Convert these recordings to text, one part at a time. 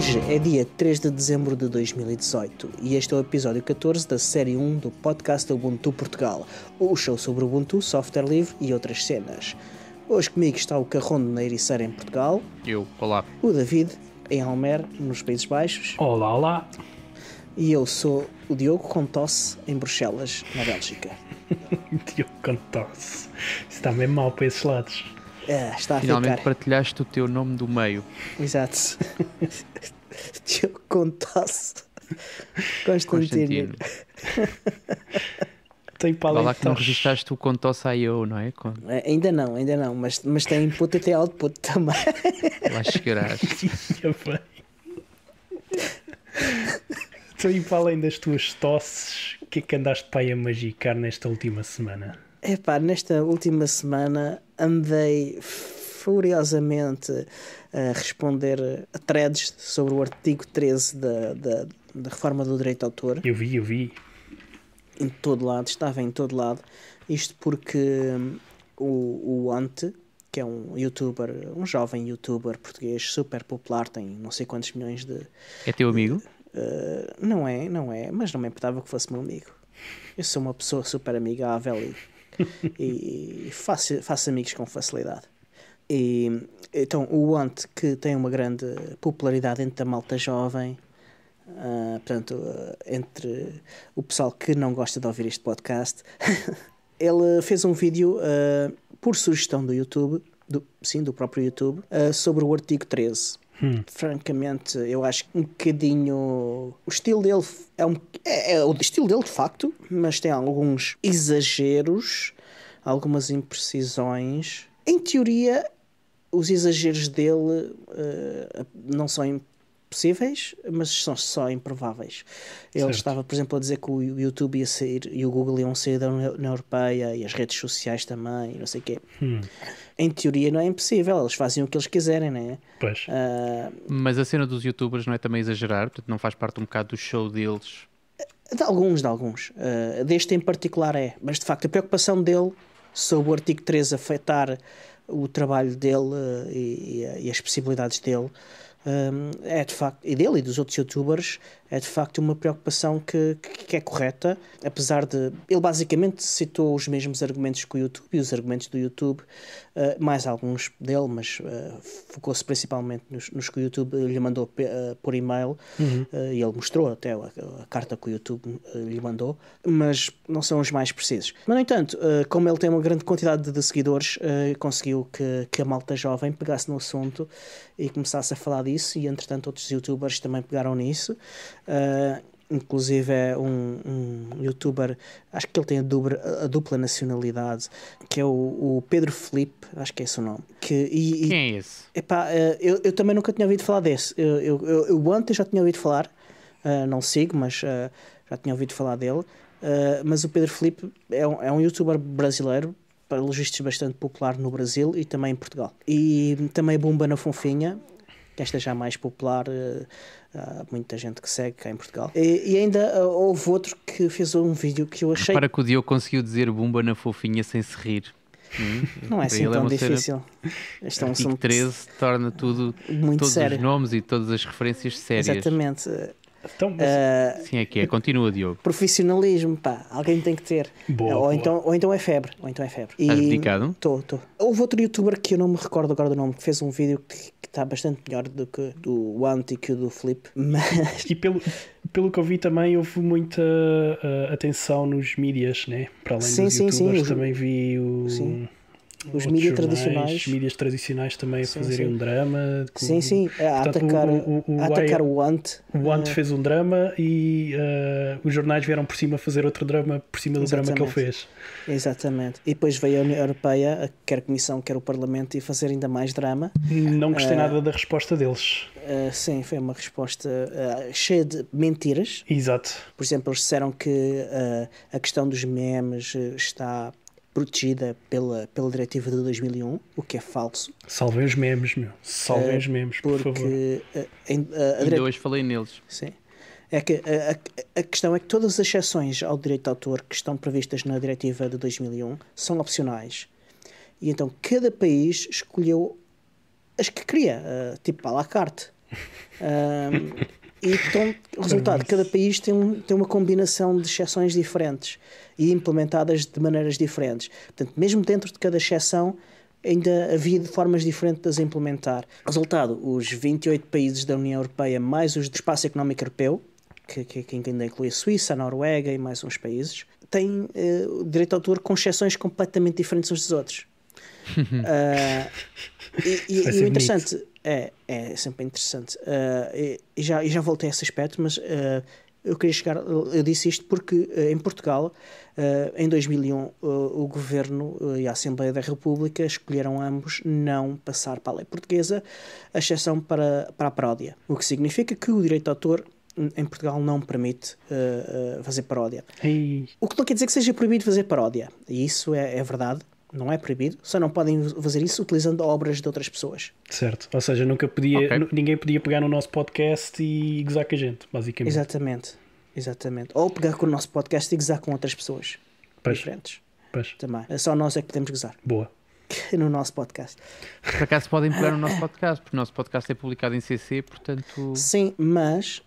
Hoje é dia 3 de dezembro de 2018 e este é o episódio 14 da série 1 do podcast Ubuntu Portugal, o show sobre Ubuntu, software livre e outras cenas. Hoje comigo está o Carrondo na Ericeira em Portugal. Olá. O David em Almer, nos Países Baixos. Olá, olá. E eu sou o Diogo com tosse em Bruxelas, na Bélgica. Diogo com tosse. Está mesmo mal para esses lados. Está a Finalmente ficar. partilhaste o teu nome do meio. Exato. Diogo com tosse. Constantino. Tem para Vá além lá de que não tosse. registaste o com tosse I.O., não é? Ainda não, mas tem input e tem output também. Lá chegarás. Ia bem. Então, e para além das tuas tosses, o que é que andaste para aí a magicar nesta última semana? Epá, nesta última semana andei furiosamente a responder a threads sobre o artigo 13 da reforma do direito de autor. Eu vi. Em todo lado, estava em todo lado. Isto porque o Ante, que é um youtuber, um jovem youtuber português super popular, tem não sei quantos milhões de... É teu amigo? Não é, mas não me importava que fosse meu amigo. Eu sou uma pessoa super amigável e faço amigos com facilidade. E então o Ant, que tem uma grande popularidade entre a malta jovem, entre o pessoal que não gosta de ouvir este podcast, ele fez um vídeo por sugestão do YouTube, do próprio YouTube, sobre o artigo 13. Francamente, eu acho um bocadinho... O estilo dele é o estilo dele de facto, mas tem alguns exageros, algumas imprecisões. Em teoria, os exageros dele não são impossíveis, mas são só improváveis. Ele Certo. estava, por exemplo, a dizer que o YouTube ia sair e o Google iam sair da União Europeia e as redes sociais também, não sei o quê. Em teoria não é impossível, eles fazem o que eles quiserem, não é? Pois. Mas a cena dos youtubers não é também exagerar? Portanto, não faz parte um bocado do show deles? De alguns. Deste em particular é. Mas, de facto, a preocupação dele sobre o artigo 13 afetar o trabalho dele e as possibilidades dele é de facto, e dele e dos outros youtubers, é de facto uma preocupação que é correta, apesar de... Ele basicamente citou os mesmos argumentos que o YouTube e os argumentos do YouTube, mais alguns dele, mas focou-se principalmente nos que o YouTube lhe mandou por e-mail, e ele mostrou até a carta que o YouTube lhe mandou, mas não são os mais precisos. Mas, no entanto, como ele tem uma grande quantidade de seguidores, conseguiu que a malta jovem pegasse no assunto e começasse a falar disso, e entretanto outros youtubers também pegaram nisso. Inclusive é um youtuber, acho que ele tem a dupla nacionalidade, que é o Pedro Felipe, acho que é esse o nome. Quem é esse? Epá, eu também nunca tinha ouvido falar desse. Eu antes já tinha ouvido falar, não sigo, mas já tinha ouvido falar dele. Mas o Pedro Felipe é um youtuber brasileiro, pelos vistos bastante popular no Brasil e também em Portugal. E também Bumba na Fonfinha, que esta já é mais popular, há muita gente que segue cá em Portugal. E ainda houve outro que fez um vídeo que eu achei... Para que o Diogo conseguiu dizer Bumba na Fofinha sem se rir. Não é Para assim ele tão uma cena- difícil. Este é um Artigo assunto 13 torna tudo, muito todos sério. os nomes e todas as referências sérias. Exatamente. Então, mas... Sim, é que é. Continua, Diogo. Profissionalismo, pá, alguém tem que ter. Boa, ou, boa. Então é febre. Estás dedicado? Estou. Houve outro youtuber que eu não me recordo agora do nome, que fez um vídeo que está bastante melhor do que do Ant e que o do Felipe, mas... E pelo que eu vi também houve muita atenção nos mídias, né? Para além Sim, dos sim, youtubers, sim. também vi Sim. Os outros mídias jornais, tradicionais. mídias tradicionais também a Sim, fazerem sim. um drama. Sim, a Portanto, atacar o Ant. O Ant fez um drama e os jornais vieram por cima fazer outro drama por cima do drama que ele fez. Exatamente. E depois veio a União Europeia, quer a Comissão, quer o Parlamento, e fazer ainda mais drama. Não gostei nada da resposta deles. Sim, foi uma resposta cheia de mentiras. Exato. Por exemplo, eles disseram que a questão dos memes está protegida pela diretiva de 2001, o que é falso. Salvem os memes, meu. Salvem os memes, por favor. Porque Ainda hoje falei neles. Sim. É que a questão é que todas as exceções ao direito de autor que estão previstas na diretiva de 2001 são opcionais. E então cada país escolheu as que queria, tipo à la carte. E então, o resultado, cada país tem uma combinação de exceções diferentes e implementadas de maneiras diferentes. Portanto, mesmo dentro de cada exceção, ainda havia formas diferentes de as implementar. Resultado, os 28 países da União Europeia, mais os do Espaço Económico Europeu, que ainda inclui a Suíça, a Noruega e mais uns países, têm o direito de autor com exceções completamente diferentes uns dos outros. E o interessante é sempre interessante. E já voltei a esse aspecto, mas eu queria chegar. Eu disse isto porque em Portugal, em 2001, o Governo e a Assembleia da República escolheram ambos não passar para a lei portuguesa, a exceção para a paródia. O que significa que o direito de autor em Portugal não permite fazer paródia. O que não quer dizer que seja proibido fazer paródia. E isso é verdade. Não é proibido, só não podem fazer isso utilizando obras de outras pessoas. Certo, ou seja, ninguém podia pegar no nosso podcast e gozar com a gente, basicamente. Exatamente. Ou pegar com o nosso podcast e gozar com outras pessoas diferentes. Também. Só nós é que podemos gozar. Boa. No nosso podcast. Por acaso podem pegar no nosso podcast, porque o nosso podcast é publicado em CC, portanto... Sim, mas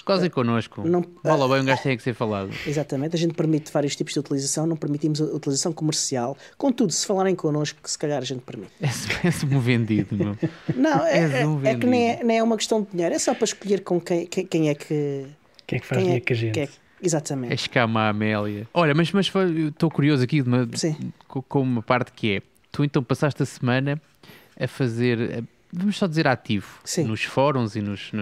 gozem connosco. Bola bem, um gajo tem que ser falado. Exatamente, a gente permite vários tipos de utilização, não permitimos a utilização comercial. Contudo, se falarem connosco, se calhar a gente permite. És-me um vendido, meu. Não, é que nem é uma questão de dinheiro, é só para escolher com quem é que... Quem é que faz dinheiro com a gente. Exatamente. É escama a Amélia. Olha, mas estou curioso aqui com uma parte que é, tu então passaste a semana a fazer... Vamos só dizer ativo. Sim. Nos fóruns e nos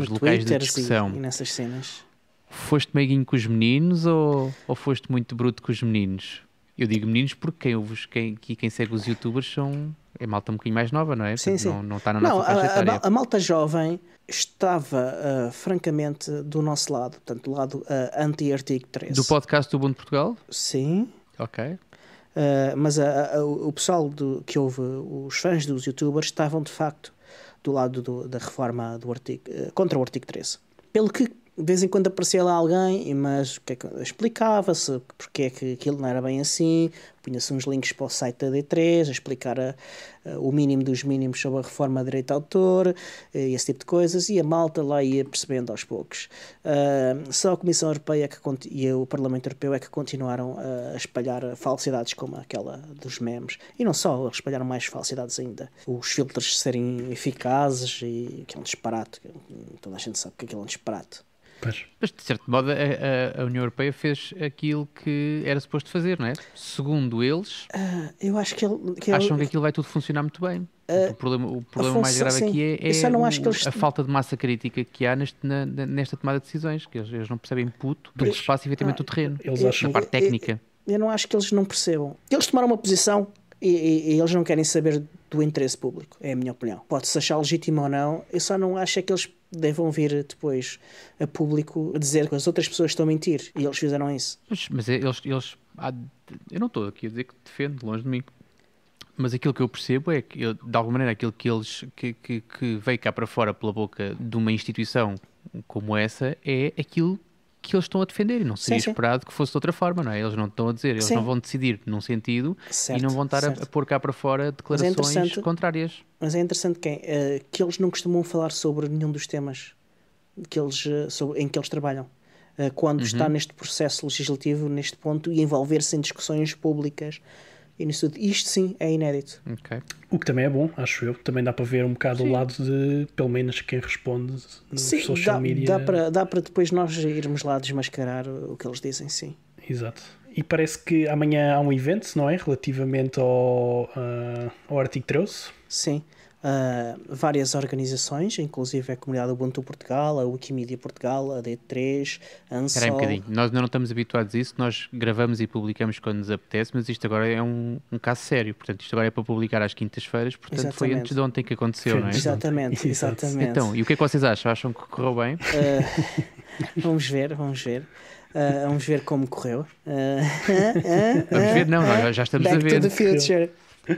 locais de discussão. E nessas cenas. Foste meiguinho com os meninos ou foste muito bruto com os meninos? Eu digo meninos porque quem segue os youtubers é malta um bocadinho mais nova, não é? Sim. Não está na nossa faixa etária. A malta jovem estava francamente do nosso lado, portanto, do lado anti-artigo 13. Do podcast do Ubuntu Portugal? Sim. Ok. Mas o pessoal que houve, os fãs dos youtubers, estavam de facto do lado da reforma do artigo, contra o artigo 13. Pelo que de vez em quando aparecia lá alguém, mas explicava-se porque é que aquilo não era bem assim, punha-se uns links para o site da D3 a explicar o mínimo dos mínimos sobre a reforma de direito de autor e esse tipo de coisas, e a malta lá ia percebendo aos poucos. Só a Comissão Europeia e o Parlamento Europeu é que continuaram a espalhar falsidades como aquela dos memes, e não só, espalharam mais falsidades ainda. Os filtros serem eficazes e que é um disparate, toda a gente sabe que aquilo é um disparate. Mas de certo modo a União Europeia fez aquilo que era suposto fazer, não é? Segundo eles, eu acho que acham que aquilo vai tudo funcionar muito bem. O problema mais grave aqui é a falta de massa crítica que há nesta tomada de decisões, que eles não percebem puto do que se passa efetivamente no terreno, na parte técnica. Eu não acho que eles não percebam. Eles tomaram uma posição e eles não querem saber do interesse público, é a minha opinião. Pode-se achar legítimo ou não, eu só não acho que eles devam vir depois a público a dizer que as outras pessoas estão a mentir, e eles fizeram isso. Mas eles eu não estou aqui a dizer que defendo, longe de mim, mas aquilo que eu percebo é que, de alguma maneira, aquilo que eles que veio cá para fora pela boca de uma instituição como essa é aquilo que eles estão a defender, e não seria esperado que fosse de outra forma, não é? Eles não estão a dizer, eles não vão decidir num sentido e não vão estar a pôr cá para fora declarações contrárias. Mas é interessante que eles não costumam falar sobre nenhum dos temas em que eles trabalham. Quando está neste processo legislativo, neste ponto, e envolver-se em discussões públicas e nisso tudo. Isto sim é inédito. Okay. O que também é bom, acho eu. Também dá para ver um bocado o lado de, pelo menos, quem responde nos social media. Dá para depois nós irmos lá desmascarar o que eles dizem, sim. Exato. E parece que amanhã há um evento, não é? Relativamente ao artigo 13. Sim. Várias organizações, inclusive a Comunidade Ubuntu Portugal, a Wikimedia Portugal, a D3, a Ansol. Espera aí um bocadinho, nós ainda não estamos habituados a isso, nós gravamos e publicamos quando nos apetece, mas isto agora é um caso sério, portanto isto agora é para publicar às quintas-feiras, portanto exatamente. Foi antes de ontem que aconteceu, não é? Exatamente. Então, e o que é que vocês acham? Acham que correu bem? Vamos ver. Vamos ver como correu. Vamos ver, não, já estamos Back a ver. To the future.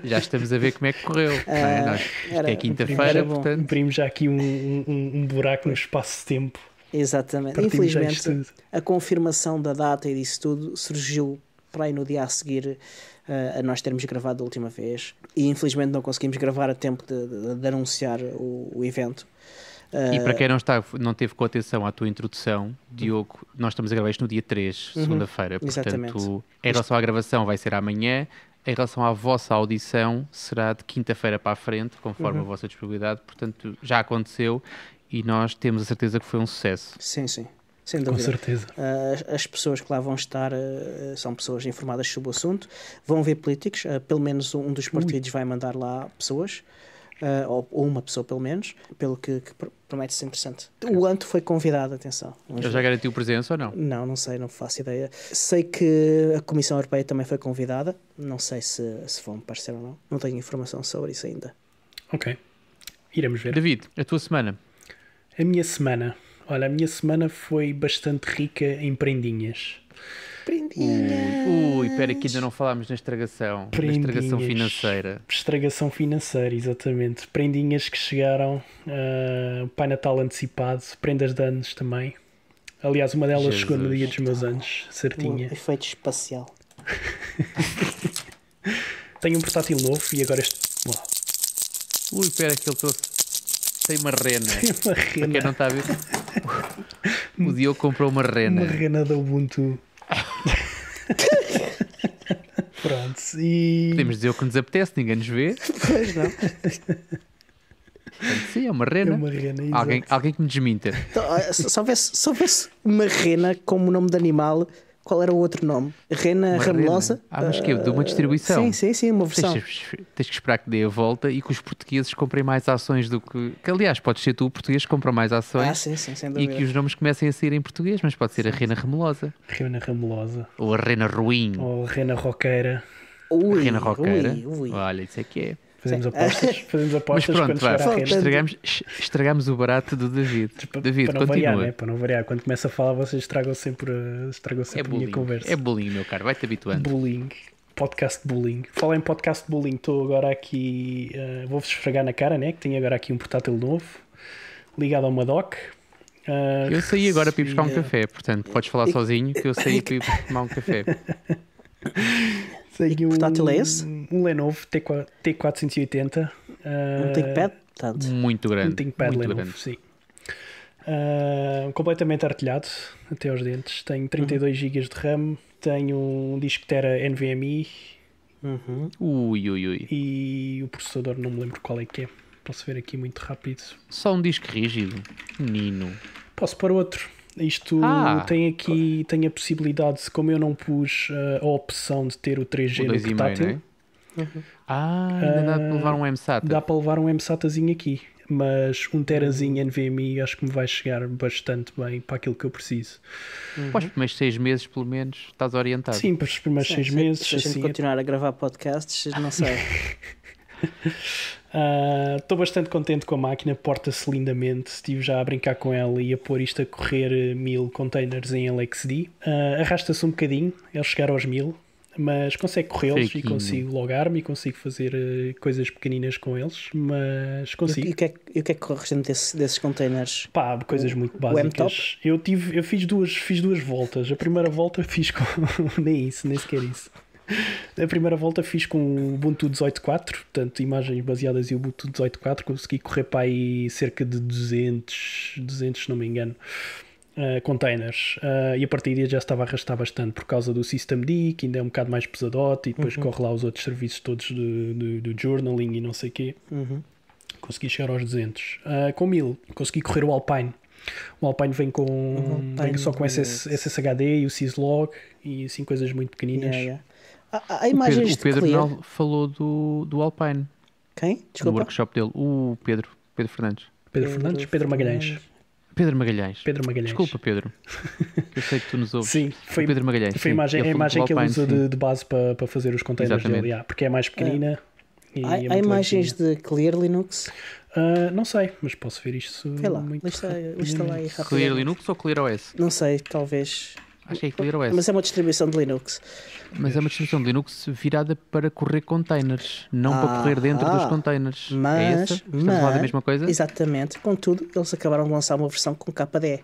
Já estamos a ver como é que correu. Isto é quinta-feira, portanto. Imprimimos já aqui um buraco no espaço-tempo. Exatamente. Infelizmente, a confirmação da data e disso tudo surgiu para aí no dia a seguir a nós termos gravado a última vez. E infelizmente não conseguimos gravar a tempo de anunciar o evento. E para quem não teve com atenção à tua introdução, Diogo, nós estamos a gravar isto no dia 3, segunda-feira. Exatamente. Portanto, em relação à gravação vai ser amanhã. Em relação à vossa audição, será de quinta-feira para a frente, conforme a vossa disponibilidade. Portanto, já aconteceu e nós temos a certeza que foi um sucesso. Sim, sim. Sem dúvida. Com certeza. As pessoas que lá vão estar são pessoas informadas sobre o assunto. Vão ver políticos. Pelo menos um dos partidos vai mandar lá pessoas. Ou uma pessoa, pelo menos. Pelo que promete ser interessante. O Anto foi convidado, atenção. Ele já garantiu presença ou não? Não sei, não faço ideia. Sei que a Comissão Europeia também foi convidada. Não sei se vão parecer ou não. Não tenho informação sobre isso ainda. Ok. Iremos ver. David, a tua semana? A minha semana. Olha, a minha semana foi bastante rica em prendinhas. Prendinhas. Ui, espera que ainda não falámos na estragação. Da estragação financeira. Estragação financeira, exatamente. Prendinhas que chegaram, Pai Natal antecipado, prendas de anos também. Aliás, uma delas chegou no dia dos meus anos, certinha. Um efeito espacial. Tenho um portátil novo e agora este... Uau. Ui, espera que ele trouxe... Tem uma rena. Uma Para rena. quem não está a ver, o Diogo comprou uma rena. Uma rena da Ubuntu. Pronto. E... Podemos dizer o que nos apetece, ninguém nos vê. Pois não. Portanto, sim, é uma É rena. uma rena, exato. Alguém que me desminta. Então, se houvesse uma rena como nome de animal, qual era o outro nome? Rena Uma ramelosa? rena. Ah, mas que é de uma distribuição. Sim, uma versão. Tens que esperar que dê a volta e que os portugueses comprem mais ações do que... aliás, pode ser tu, o português, que compra mais ações. Sim, sem E dúvida. que os nomes comecem a sair em português, mas pode ser a rena remelosa. Rena ramelosa. Ou a rena ruim. Ou rena roqueira. A rena roqueira. Ui. Olha, isso é que é. Fazemos apostas. Fazemos Mas apostas pronto, quando chegar à rena. estragamos o barato do David. David, Para não continua. variar, né? Para não variar. Quando começa a falar, vocês estragam sempre a minha conversa. É bullying, meu caro, vai-te habituando. Bullying. Podcast bullying. Fala em podcast bullying. Estou agora aqui... vou-vos esfregar na cara, né? Que tenho agora aqui um portátil novo. Ligado a uma dock. Eu saí agora para ir buscar um café, portanto, podes falar sozinho que eu saí para ir tomar um café. Tenho que portátil é esse? Um Lenovo T480. Um ThinkPad? Tanto. Muito grande. Um ThinkPad muito Lenovo, grande. sim. Completamente artilhado até aos dentes. Tenho 32 GB de RAM. Tenho um disco Tera NVMe. Ui. E o processador não me lembro qual é que é. Posso ver aqui muito rápido. Só um disco rígido. Menino. Posso pôr outro. Isto tem a possibilidade, como eu não pus a opção de ter o 3G O no 2,5, portátil, não é? Ainda dá para levar um MSATA. dá para levar um MSATazinho aqui. Mas um terazinho NVMe acho que me vai chegar bastante bem para aquilo que eu preciso. Para os primeiros 6 meses, pelo menos, estás orientado. Sim, para os primeiros 6 meses. Se a gente assim, continuar a gravar podcasts, não sei. Estou bastante contente com a máquina, porta-se lindamente. Estive já a brincar com ela e a pôr isto a correr 1000 containers em LXD. Arrasta-se um bocadinho, eles chegaram aos 1000, mas consegue corrê-los e Fraquinho. consigo logar-me e consigo fazer coisas pequeninas com eles, mas consigo. E o que é que corre dentro desses containers? Pá, coisas muito o básicas. Eu fiz duas voltas. A primeira volta fiz com nem sequer isso. A primeira volta fiz com o Ubuntu 18.4, portanto, imagens baseadas em Ubuntu 18.4, consegui correr para aí cerca de 200, se não me engano, containers. E a partir daí já estava a arrastar bastante por causa do Systemd, que ainda é um bocado mais pesadote, e depois corre lá os outros serviços todos do journaling e não sei o quê. Consegui chegar aos 200. Com 1000, consegui correr o Alpine. O Alpine vem vem só com SSHD e o syslog e assim coisas muito pequeninas. Há imagens O Pedro de Clear. não falou do Alpine. Quem? Do Desculpa. workshop dele. O Pedro Fernandes. Pedro Fernandes? Pedro Magalhães. Pedro Magalhães. Pedro Magalhães. Desculpa, Pedro. Eu sei que tu nos ouves. Sim, foi O Pedro Magalhães. Foi a sim. imagem que ele Alpine, usa sim. de base para fazer os containers Exatamente. dele, porque é mais pequenina. E Há é muito imagens levezinha. de Clear Linux? Não sei, mas posso ver isto Vê lá, muito lista lá aí rápido. Clear Linux ou Clear OS? Não sei, talvez. Acho que é Clear OS. Mas é uma distribuição de Linux. Mas é uma distribuição de Linux virada para correr containers, não para correr dentro dos containers. É essa? Estamos a falar da mesma coisa? Exatamente. Contudo, eles acabaram de lançar uma versão com KDE.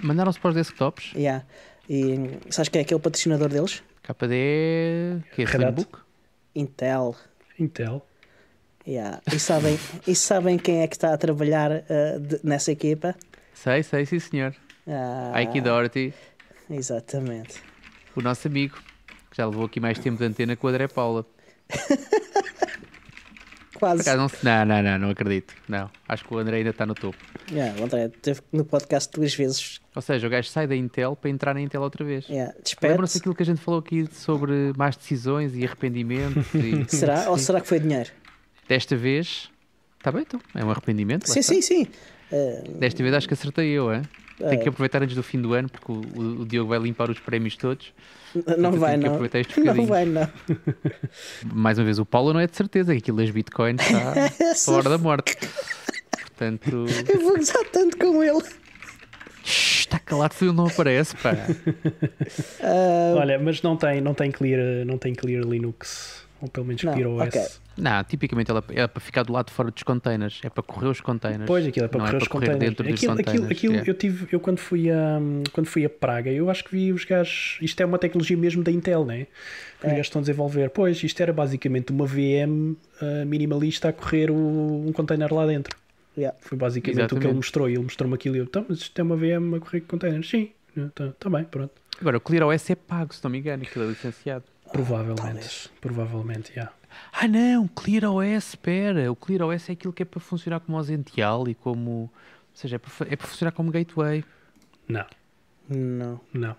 Mandaram-se para os desktops? Yeah. E sabes quem é que é o patrocinador deles? KDE... Que é Red Hat. Slimbook? Intel. Intel. Yeah. E sabem quem é que está a trabalhar nessa equipa? Sei, sim senhor. Ike Doherty, Exatamente. o nosso amigo, que já levou aqui mais tempo de antena com o André Paula. Por Quase. acaso não acredito. Não, acho que o André ainda está no topo. O André esteve no podcast 2 vezes. Ou seja, o gajo sai da Intel para entrar na Intel outra vez. Despede-se. Lembram-se daquilo que a gente falou aqui sobre más decisões e arrependimentos? Será? Ou será que foi dinheiro? Desta vez, está bem então, é um arrependimento. lá Sim, está. sim. Desta vez acho que acertei eu, hein? Tenho que aproveitar antes do fim do ano, porque o Diogo vai limpar os prémios todos. Não Eu vai, tenho que não. aproveitar estes Não bocadinhos. vai, não. Mais uma vez, o Paulo não é de certeza, que aquilo das bitcoins está fora da morte. Portanto, Eu vou gozar tanto com ele. está calado se ele não aparece, pá. Olha, mas não tem clear Linux, ou pelo menos Não, clear OS. ok. Não, tipicamente ela é para ficar do lado de fora dos containers, é para correr os containers. Pois, aquilo é para não correr é os para correr containers. dentro dos containers. Aquilo é. eu quando fui a Praga, eu acho que vi os gajos. Isto é uma tecnologia mesmo da Intel, né? Que os gajos estão a desenvolver. Pois, isto era basicamente uma VM minimalista a correr um container lá dentro. Yeah. Foi basicamente o que ele mostrou. E ele mostrou-me aquilo e eu, então, mas isto é uma VM a correr containers? Sim, está bem, pronto. Agora, o ClearOS é pago, se não me engano, aquilo é licenciado. Provavelmente, já. Não, ClearOS, espera. O ClearOS é aquilo que é para funcionar como o Zential e como... Ou seja, é para funcionar como gateway. Não.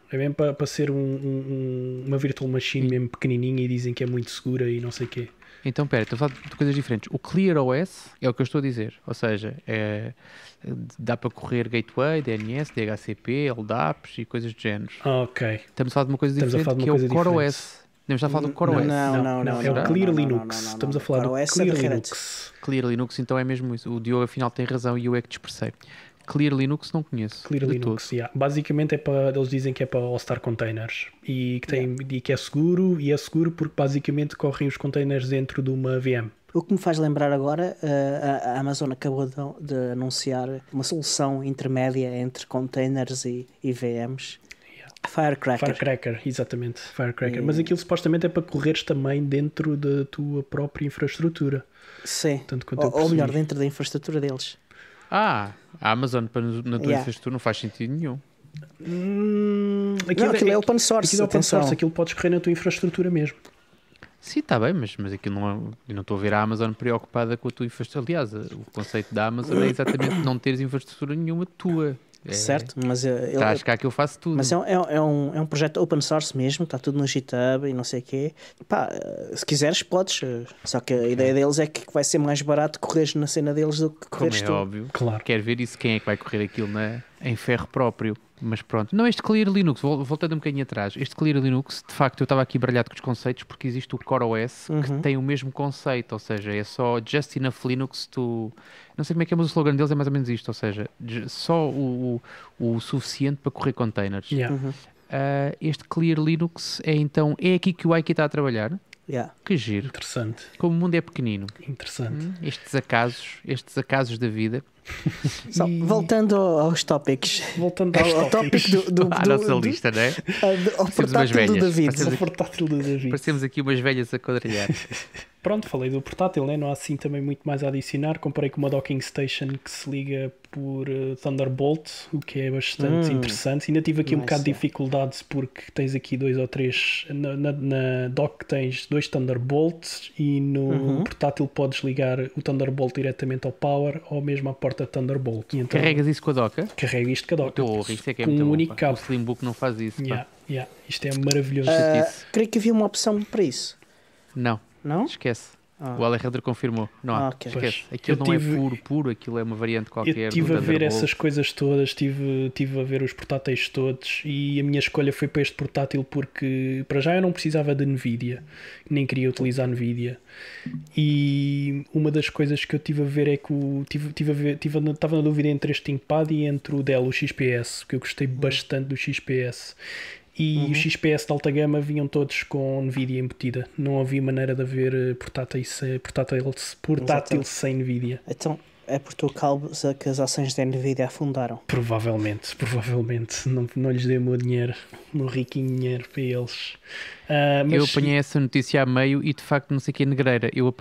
É mesmo para ser uma virtual machine mesmo pequenininha e dizem que é muito segura e não sei o quê. Então, espera, estou a falar de coisas diferentes. O ClearOS é o que eu estou a dizer. Ou seja, dá para correr gateway, DNS, DHCP, LDAPs e coisas do género. Ok. Estamos a falar de uma coisa diferente, que é o CoreOS. Devemos estar a falar do CoreOS. Não, é o Clear Linux. Estamos a falar do Clear Linux. Clear Linux, então é mesmo isso. O Diogo afinal tem razão e eu é que dispersei. Clear Linux não conheço. Clear Linux, yeah. Basicamente eles dizem que é para All-Star Containers e que é seguro, e é seguro porque basicamente correm os containers dentro de uma VM. O que me faz lembrar agora, a Amazon acabou de anunciar uma solução intermédia entre containers e VMs. Firecracker, exatamente. Firecracker. Mas aquilo supostamente é para correres também dentro da tua própria infraestrutura. Sim. Tanto ou melhor, dentro da infraestrutura deles. A Amazon na tua infraestrutura não faz sentido nenhum. Aquilo é open source. Aquilo é open source, aquilo podes correr na tua infraestrutura mesmo. Sim, está bem, mas aquilo não é, eu não estou a ver a Amazon preocupada com a tua infraestrutura. Aliás, o conceito da Amazon é exatamente não teres infraestrutura nenhuma tua. Certo, mas acho que eu faço tudo. Mas é um projeto open source mesmo, está tudo no GitHub e não sei o quê. Pá, se quiseres podes, só que a ideia deles é que vai ser mais barato correres na cena deles do que correres tu. Como é óbvio, claro. Quero ver isso, quem é que vai correr aquilo em ferro próprio. Mas pronto, não, este Clear Linux, voltando um bocadinho atrás, este Clear Linux, de facto eu estava aqui baralhado com os conceitos porque existe o CoreOS que tem o mesmo conceito, ou seja, é só just enough Linux to... Não sei como é que é, mas o slogan deles é mais ou menos isto, ou seja, só o suficiente para correr containers. Yeah. Este Clear Linux é aqui que o Ike está a trabalhar. Yeah. Que giro. Interessante. Como o mundo é pequenino. Interessante. Estes acasos da vida. Voltando aos tópicos. Voltando ao tópico do à nossa lista, não é? Ao portátil do David. Ao portátil do David. Parecemos aqui umas velhas a quadrilhar. Pronto, falei do portátil, né? Não há assim também muito mais a adicionar. Comprei com uma docking station que se liga por Thunderbolt, o que é bastante interessante. Ainda tive aqui um bocado de dificuldades porque tens aqui 2 ou 3 na dock tens 2 Thunderbolts e no portátil podes ligar o Thunderbolt diretamente ao power ou mesmo à porta Thunderbolt. Então, carregas isso com a doca? Carrego isto com a doca. Isso é que é com muito um bom, único cabo. O Slimbook não faz isso. Isto é maravilhoso. Creio que havia uma opção para isso. Não? Esquece. O Alejandro confirmou. Não há. Okay. Esquece. Aquilo não é puro, aquilo é uma variante qualquer. Eu estive a ver essas coisas todas, estive a ver os portáteis todos e a minha escolha foi para este portátil porque para já eu não precisava de Nvidia, nem queria utilizar Nvidia. E uma das coisas que eu estive a ver é que estava na dúvida entre este ThinkPad e entre o Dell, o XPS, porque eu gostei bastante do XPS. E os XPS de alta gama vinham todos com Nvidia embutida. Não havia maneira de haver portátil sem Nvidia. Então, é por tua causa que as ações da Nvidia afundaram. Provavelmente. Não lhes dei o meu dinheiro, o meu riquinho dinheiro para eles. Mas Eu apanhei essa notícia a meio e de facto não sei o que é negreira. Eu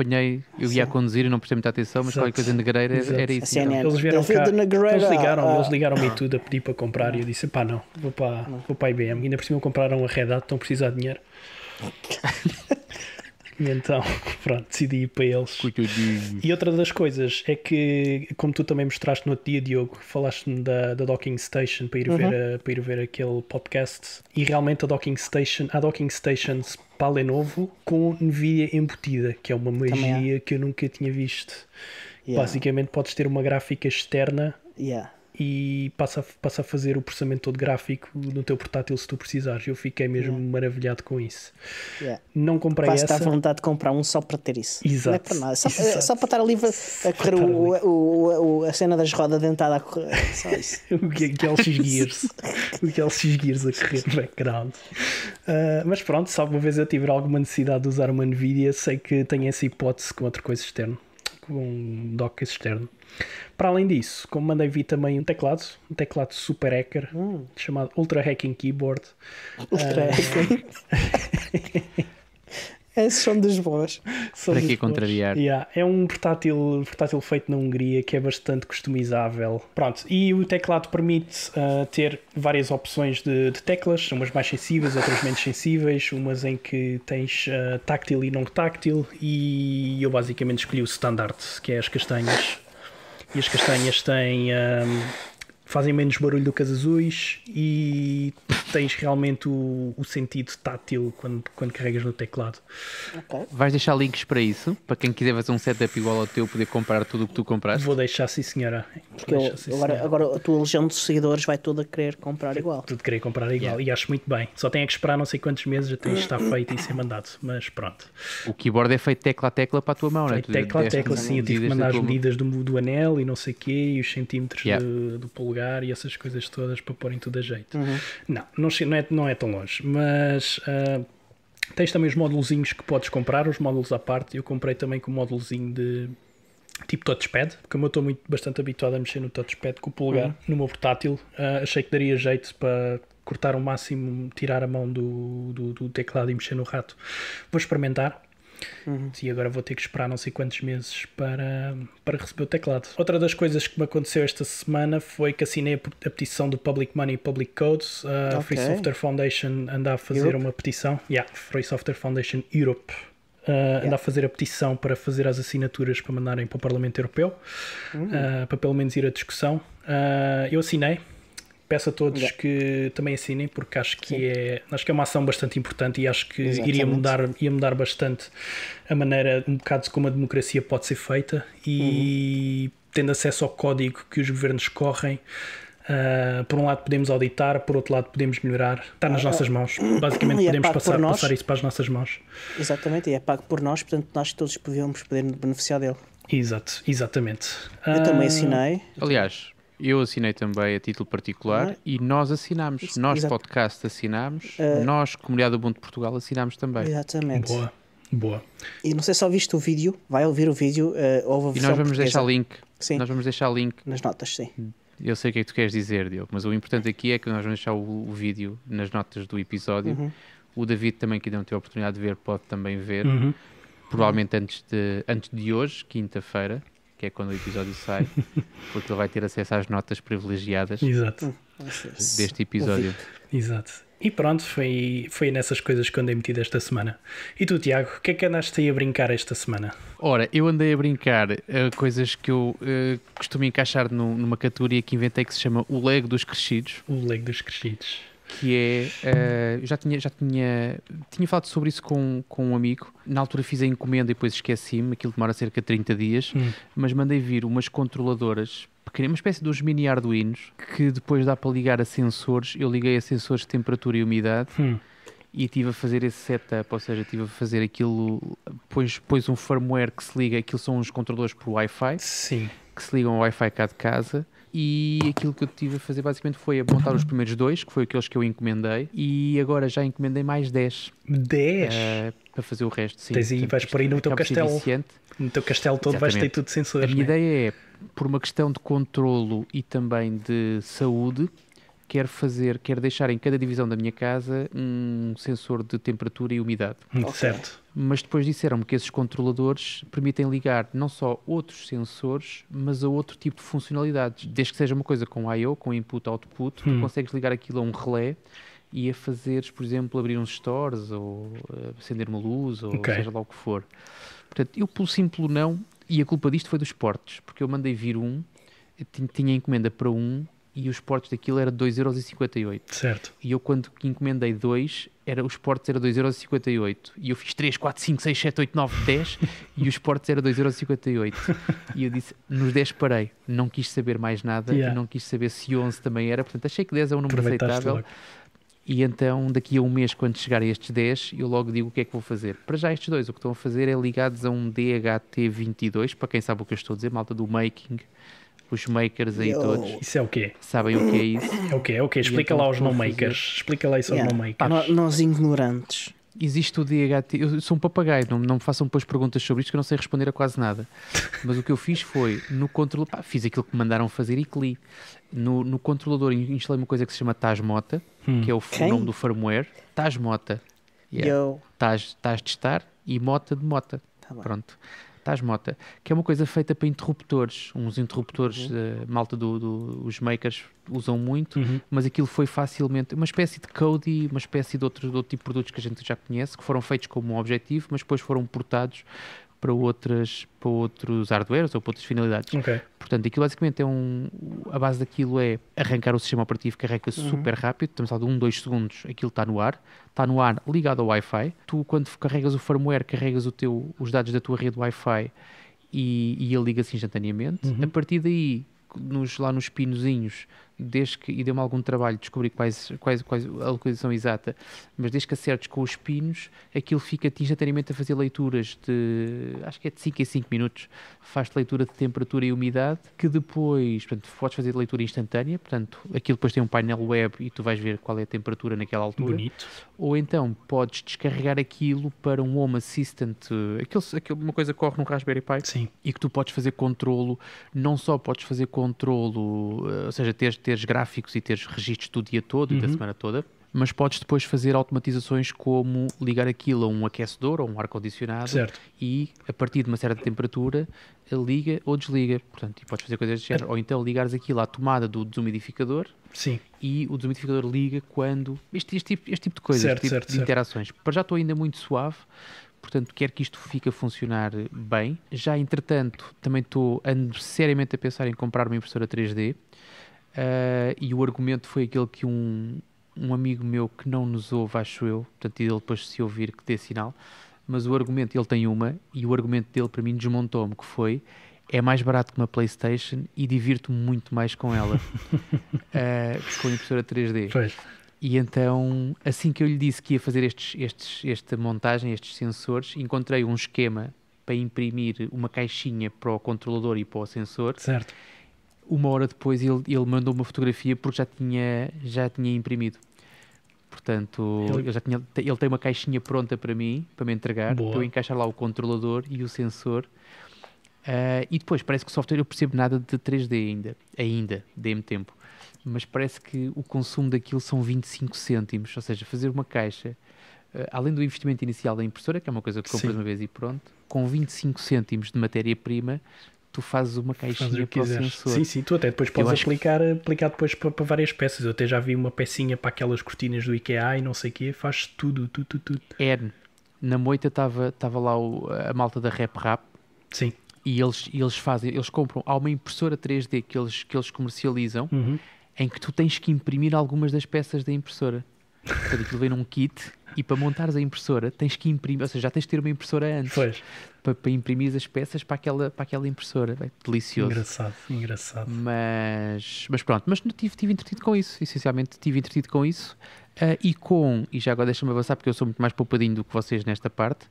ia a conduzir e não prestei muita atenção, mas qualquer coisa negreira era isso. CNN. Então. Eles vieram cá, David Negreira. eles ligaram-me e tudo a pedir para comprar e eu disse, pá, não, vou para a IBM. E ainda por cima compraram a Red Hat, estão a precisar de dinheiro. E então, pronto, decidi ir para eles. Coitadinho. E outra das coisas é que, como tu também mostraste no outro dia, Diogo, falaste-me da Docking Station para ir ver aquele podcast. E realmente há Docking Stations para a Lenovo com Nvidia embutida, que é uma magia que eu nunca tinha visto. Yeah. Basicamente podes ter uma gráfica externa e passa a fazer o processamento todo gráfico no teu portátil se tu precisares. Eu fiquei mesmo maravilhado com isso. Não comprei Quase essa. está à vontade de comprar um só para ter isso. Exato. Não é para nada. Só para estar ali a correr a cena das rodas dentada a correr. Só isso. O LX Gears a correr no background. Mas pronto, se alguma vez eu tiver alguma necessidade de usar uma Nvidia, sei que tenho essa hipótese com outra coisa externa, com um dock externo. Para além disso, como mandei vir também um teclado super hacker, chamado Ultra Hacking Keyboard. Ultra Hacking. Esses são dos bons. Para que contrariar? É um portátil feito na Hungria que é bastante customizável. Pronto, e o teclado permite ter várias opções de teclas, umas mais sensíveis, outras menos sensíveis, umas em que tens táctil e não táctil, e eu basicamente escolhi o standard, que é as castanhas. E as castanhas fazem menos barulho do que as azuis e tens realmente o sentido tátil quando carregas no teclado. Okay. Vais deixar links para isso? Para quem quiser fazer um setup igual ao teu, poder comprar tudo o que tu compraste? Vou deixar, sim senhora. Porque agora a tua legião de seguidores vai toda querer comprar igual. Tudo querer comprar igual. E acho muito bem. Só tem que esperar não sei quantos meses até isto estar feito e ser mandado. Mas pronto. O keyboard é feito tecla a tecla para a tua mão, não é? Tecla a tecla, sim. Eu tive que mandar as medidas do anel e não sei o quê, e os centímetros do polegar e essas coisas todas para porem tudo a jeito. Não é tão longe, mas tens também os módulozinhos que podes comprar, os módulos à parte. Eu comprei também com um módulozinho de tipo touchpad, porque eu estou bastante habituado a mexer no touchpad com o polegar no meu portátil. Achei que daria jeito para cortar ao máximo, tirar a mão do teclado e mexer no rato. Vou experimentar. E agora vou ter que esperar não sei quantos meses para receber o teclado. Outra das coisas que me aconteceu esta semana foi que assinei a petição do Public Money Public Codes. A Free Software Foundation anda a fazer uma petição. Free Software Foundation Europe anda a fazer a petição para fazer as assinaturas para mandarem para o Parlamento Europeu, para pelo menos ir à discussão. Eu assinei. Peço a todos que também assinem, porque acho que é uma ação bastante importante e acho que ia mudar bastante a maneira, um bocado como a democracia pode ser feita, e tendo acesso ao código que os governos correm. Por um lado podemos auditar, por outro lado podemos melhorar. Está nas nossas mãos. Basicamente podemos passar isso para as nossas mãos. Exatamente, e é pago por nós, portanto nós todos podemos poder beneficiar dele. Exatamente. Eu também assinei. Aliás, eu assinei também a título particular e nós assinámos. Nós, podcast, assinámos. Nós, Comunidade Ubuntu de Portugal, assinámos também. Exatamente. Boa. E não sei se ouviste o vídeo, vai ouvir o vídeo, houve a versão e nós vamos portuguesa. deixar link. Sim. Nós vamos deixar link. Nas notas, sim. Eu sei o que é que tu queres dizer, Diogo, mas o importante aqui é que nós vamos deixar o vídeo nas notas do episódio. O David também, que ainda não teve a oportunidade de ver, pode também ver. Provavelmente antes de hoje, quinta-feira, que é quando o episódio sai, porque ele vai ter acesso às notas privilegiadas deste episódio. Exato. E pronto, foi nessas coisas que andei metido esta semana. E tu, Tiago, o que é que andaste aí a brincar esta semana? Ora, eu andei a brincar coisas que eu costumo encaixar numa categoria que inventei que se chama o Lego dos Crescidos. O Lego dos Crescidos. Que é, eu já tinha falado sobre isso com um amigo. Na altura fiz a encomenda e depois esqueci-me, aquilo demora cerca de 30 dias, mas mandei vir umas controladoras pequenas, uma espécie de uns mini Arduinos, que depois dá para ligar a sensores. Eu liguei a sensores de temperatura e umidade e estive a fazer esse setup, ou seja, estive a fazer aquilo, pôs um firmware que se liga, aquilo são uns controladores por Wi-Fi, que se ligam ao Wi-Fi cá de casa. E aquilo que eu tive a fazer basicamente foi a montar os primeiros 2, que foi aqueles que eu encomendei, e agora já encomendei mais 10. 10? Para fazer o resto, sim. Tens aí, vais por aí no teu castelo. No teu castelo todo. Exatamente. Vais ter tudo de sensores. A minha ideia é, por uma questão de controlo e também de saúde, quero deixar em cada divisão da minha casa um sensor de temperatura e umidade. Certo. Mas depois disseram-me que esses controladores permitem ligar não só outros sensores, mas a outro tipo de funcionalidades. Desde que seja uma coisa com I/O, com input-output, tu consegues ligar aquilo a um relé e a fazeres, por exemplo, abrir uns stores ou acender uma luz ou seja lá o que for. Portanto, eu pelo simples não, e a culpa disto foi dos portes, porque eu mandei vir tinha encomenda para e os portes daquilo era 2,58€. Certo. E eu quando encomendei 2, os portes eram 2,58€. E eu fiz 3, 4, 5, 6, 7, 8, 9, 10 e os portes eram 2,58€. E eu disse, nos 10 parei. Não quis saber mais nada e não quis saber se 11 também era. Portanto, achei que 10 é um número aceitável. Logo. E então, daqui a um mês, quando chegar a estes 10, eu logo digo o que é que vou fazer. Para já estes dois, o que estão a fazer é ligados a um DHT22, para quem sabe o que eu estou a dizer, malta do making, os makers aí todos. Isso é o quê? Sabem o que é isso? É o quê? Explica então, lá aos não-makers. Explica lá isso aos não-makers. Nós ignorantes. Existe o DHT, eu sou um papagaio, não me façam depois perguntas sobre isto que eu não sei responder a quase nada. Mas o que eu fiz foi, no controlador, fiz aquilo que me mandaram fazer e que li. No controlador instalei uma coisa que se chama Tasmota, que é o nome do firmware. Tasmota. Tás de estar e Mota de Mota. Tá. Pronto. Tasmota, que é uma coisa feita para interruptores, uns interruptores, malta os makers usam muito, mas aquilo foi facilmente, uma espécie de Kodi, uma espécie de outro tipo de produtos que a gente já conhece, que foram feitos como um objetivo, mas depois foram portados para outros hardwares ou para outras finalidades. Portanto, aquilo basicamente a base daquilo é arrancar o sistema operativo, carrega super rápido, estamos a falar de 1, 2 segundos, aquilo está no ar ligado ao Wi-Fi. Tu, quando carregas o firmware, carregas os dados da tua rede Wi-Fi e ele liga-se instantaneamente. A partir daí, lá nos pinozinhos, e deu-me algum trabalho descobrir quais a localização exata, mas desde que acertes com os pinos, aquilo fica-te instantaneamente a fazer leituras acho que é de 5 em 5 minutos, faz-te leitura de temperatura e umidade, que depois, portanto, podes fazer leitura instantânea, portanto, aquilo depois tem um painel web e tu vais ver qual é a temperatura naquela altura. Bonito. Ou então podes descarregar aquilo para um Home Assistant, uma coisa que corre no Raspberry Pi. Sim. E que tu podes fazer controlo, não só podes fazer controlo, ou seja, teres gráficos e teres registros do dia todo e da semana toda, mas podes depois fazer automatizações como ligar aquilo a um aquecedor ou um ar-condicionado e a partir de uma certa temperatura liga ou desliga, portanto, e podes fazer coisas desse género, ou então ligares aquilo à tomada do desumidificador. Sim. E o desumidificador liga quando este tipo de coisas, de interações. Para já estou ainda muito suave, portanto quero que isto fique a funcionar bem. Já entretanto também ando seriamente a pensar em comprar uma impressora 3D. E o argumento foi aquele que um amigo meu que não nos ouve, acho eu, portanto ele depois se ouvir que dê sinal, mas o argumento, ele tem e o argumento dele para mim desmontou-me, que foi, é mais barato que uma PlayStation e divirto-me muito mais com ela, com a impressora 3D. Pois. E então, assim que eu lhe disse que ia fazer esta montagem, estes sensores, encontrei um esquema para imprimir uma caixinha para o controlador e para o sensor. Certo. Uma hora depois ele mandou uma fotografia porque já tinha imprimido. Portanto, ele tem uma caixinha pronta para mim, para me entregar, para eu encaixar lá o controlador e o sensor. E depois, parece que o software, eu percebo nada de 3D ainda, dê-me tempo. Mas parece que o consumo daquilo são 25 cêntimos, ou seja, fazer uma caixa, além do investimento inicial da impressora, que é uma coisa que compras uma vez e pronto, com 25 cêntimos de matéria-prima, tu fazes uma caixinha para o sensor. Sim, tu até depois podes aplicar depois para várias peças. Eu até já vi uma pecinha para aquelas cortinas do IKEA e não sei o quê, faz tudo. Na moita estava lá a malta da RepRap. Sim. E eles compram, há uma impressora 3D que eles comercializam, em que tu tens que imprimir algumas das peças da impressora. Portanto, aquilo vem num kit e para montares a impressora tens que imprimir, ou seja, já tens de ter uma impressora antes para imprimir as peças para aquela impressora. Bem, delicioso. Engraçado. Mas pronto, mas tive entretido com isso, essencialmente tive entretido com isso. E já agora deixa-me avançar porque eu sou muito mais poupadinho do que vocês nesta parte,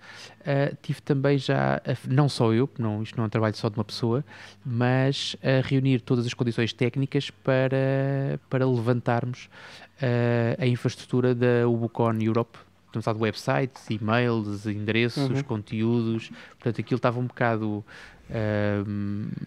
tive também já, não só eu, isto não é um trabalho só de uma pessoa, mas a reunir todas as condições técnicas para levantarmos a infraestrutura da Ubucon Europe, estamos a falar de websites, e-mails, endereços, conteúdos, portanto aquilo estava um bocado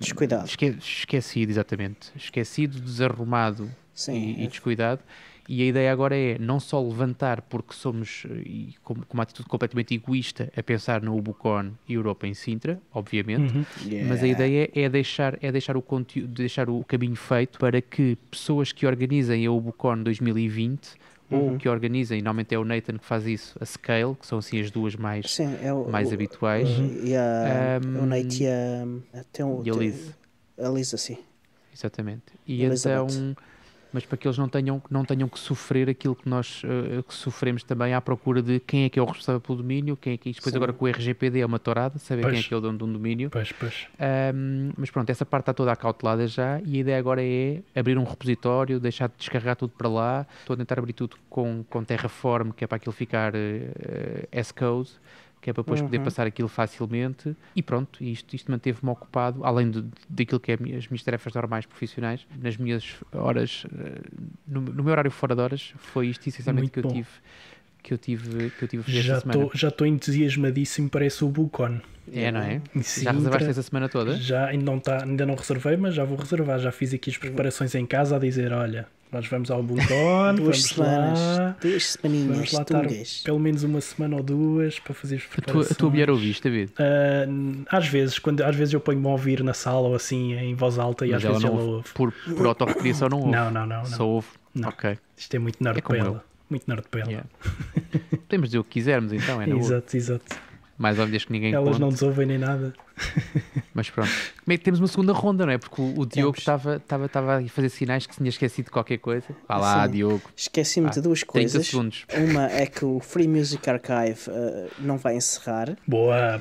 Descuidado. Esquecido, exatamente, esquecido, desarrumado Sim, e descuidado. E a ideia agora é não só levantar, porque somos, e com uma atitude completamente egoísta, a pensar no Ubucon Europa em Sintra, obviamente, mas a ideia é deixar o conteúdo, deixar o caminho feito para que pessoas que organizem a Ubucon 2020 ou que organizem, normalmente é o Nathan que faz isso, a Scale, que são assim as duas mais, sim, mais habituais. E o Nate E a Liz. a Lisa, sim. Exatamente. E Elizabeth. então, mas para que eles não tenham que sofrer aquilo que nós que sofremos também à procura de quem é que é o responsável pelo domínio, quem é que depois agora com o RGPD é uma tourada, saber quem é que é o dono de um domínio. Pois. Mas pronto, essa parte está toda acautelada já e a ideia agora é abrir um repositório, deixar de descarregar tudo para lá. Estou a tentar abrir tudo com Terraform, que é para aquilo ficar S-Code, que é para depois poder passar aquilo facilmente. E pronto, isto manteve-me ocupado, além daquilo que é as minhas tarefas normais profissionais, nas minhas horas, no meu horário fora de horas, foi isto essencialmente que eu tive a fazer esta semana. Já estou entusiasmadíssimo para esse Ubucon. É, não é? Sim, Já reservaste essa semana toda? Já, ainda não reservei, mas já vou reservar. Já fiz aqui as preparações em casa a dizer, olha, nós vamos ao Ubucon, Duas semaninhas, vamos lá estar pelo menos uma semana ou duas para fazer as preparações. A tua mulher ouviste, David? Às vezes eu ponho-me a ouvir na sala ou assim em voz alta e mas às vezes ela ouve. ouve. Por autorrecriação não ouve? Não. Só ouve? Não. Ok. Isto é muito nerd para ela. Muito nerd para ela. Yeah. Podemos dizer o que quisermos então, é na boa. Exato. Mais óbvias que ninguém Elas conte. não nos nem nada. Mas pronto. Como é que temos uma segunda ronda, não é? Porque o Diogo estava a fazer sinais que se tinha esquecido de qualquer coisa. Vá lá, Sim. Diogo. Esqueci-me de duas 30 coisas. segundos. Uma é que o Free Music Archive não vai encerrar. Boa.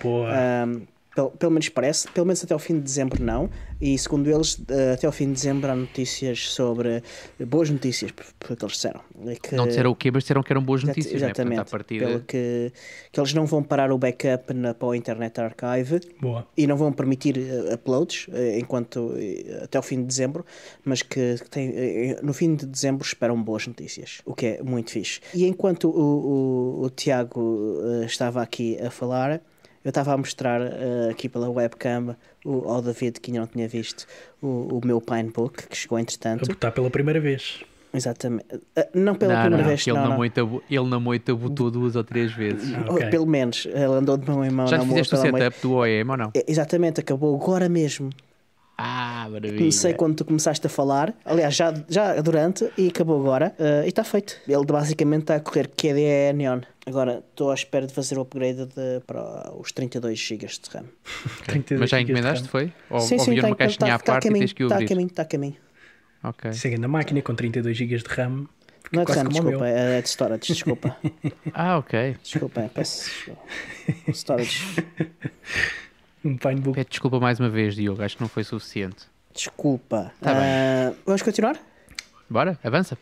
Pelo menos parece, pelo menos até ao fim de dezembro não, e segundo eles até ao fim de dezembro há notícias sobre boas notícias, pelo que eles disseram. Que, não disseram o quê, mas disseram que eram boas notícias, exatamente, né? Portanto, à partida... pelo que eles não vão parar o backup para o Internet Archive. Boa. E não vão permitir uploads até ao fim de dezembro, mas que no fim de dezembro esperam boas notícias, o que é muito fixe. E enquanto o Tiago estava aqui a falar, eu estava a mostrar aqui pela webcam ao David, que ainda não tinha visto, o meu Pinebook, que chegou entretanto. A botar pela primeira vez. Exatamente. Não pela primeira vez. Ele na moita botou 2 ou 3 vezes. Okay. Pelo menos. Ele andou de mão em mão. Já fizeste o setup do OEM ou não? Exatamente, acabou agora mesmo. Maravilha. Comecei quando tu começaste a falar, aliás, já durante, e acabou agora, e está feito. Ele basicamente está a correr QDE Neon. Agora estou à espera de fazer o upgrade para os 32 GB de RAM. Okay. Mas já encomendaste, foi? Ou sim, viu numa caixinha à parte e tens que o abrir? Está a caminho. Ok. Chega na máquina com 32 GB de RAM. Não é de RAM, desculpa, é de storage, desculpa. Ok. Desculpa, peço storage. Um Pinebook. Pede desculpa mais uma vez, Diogo, acho que não foi suficiente. Desculpa. Tá bem. Vamos continuar? Bora, avança.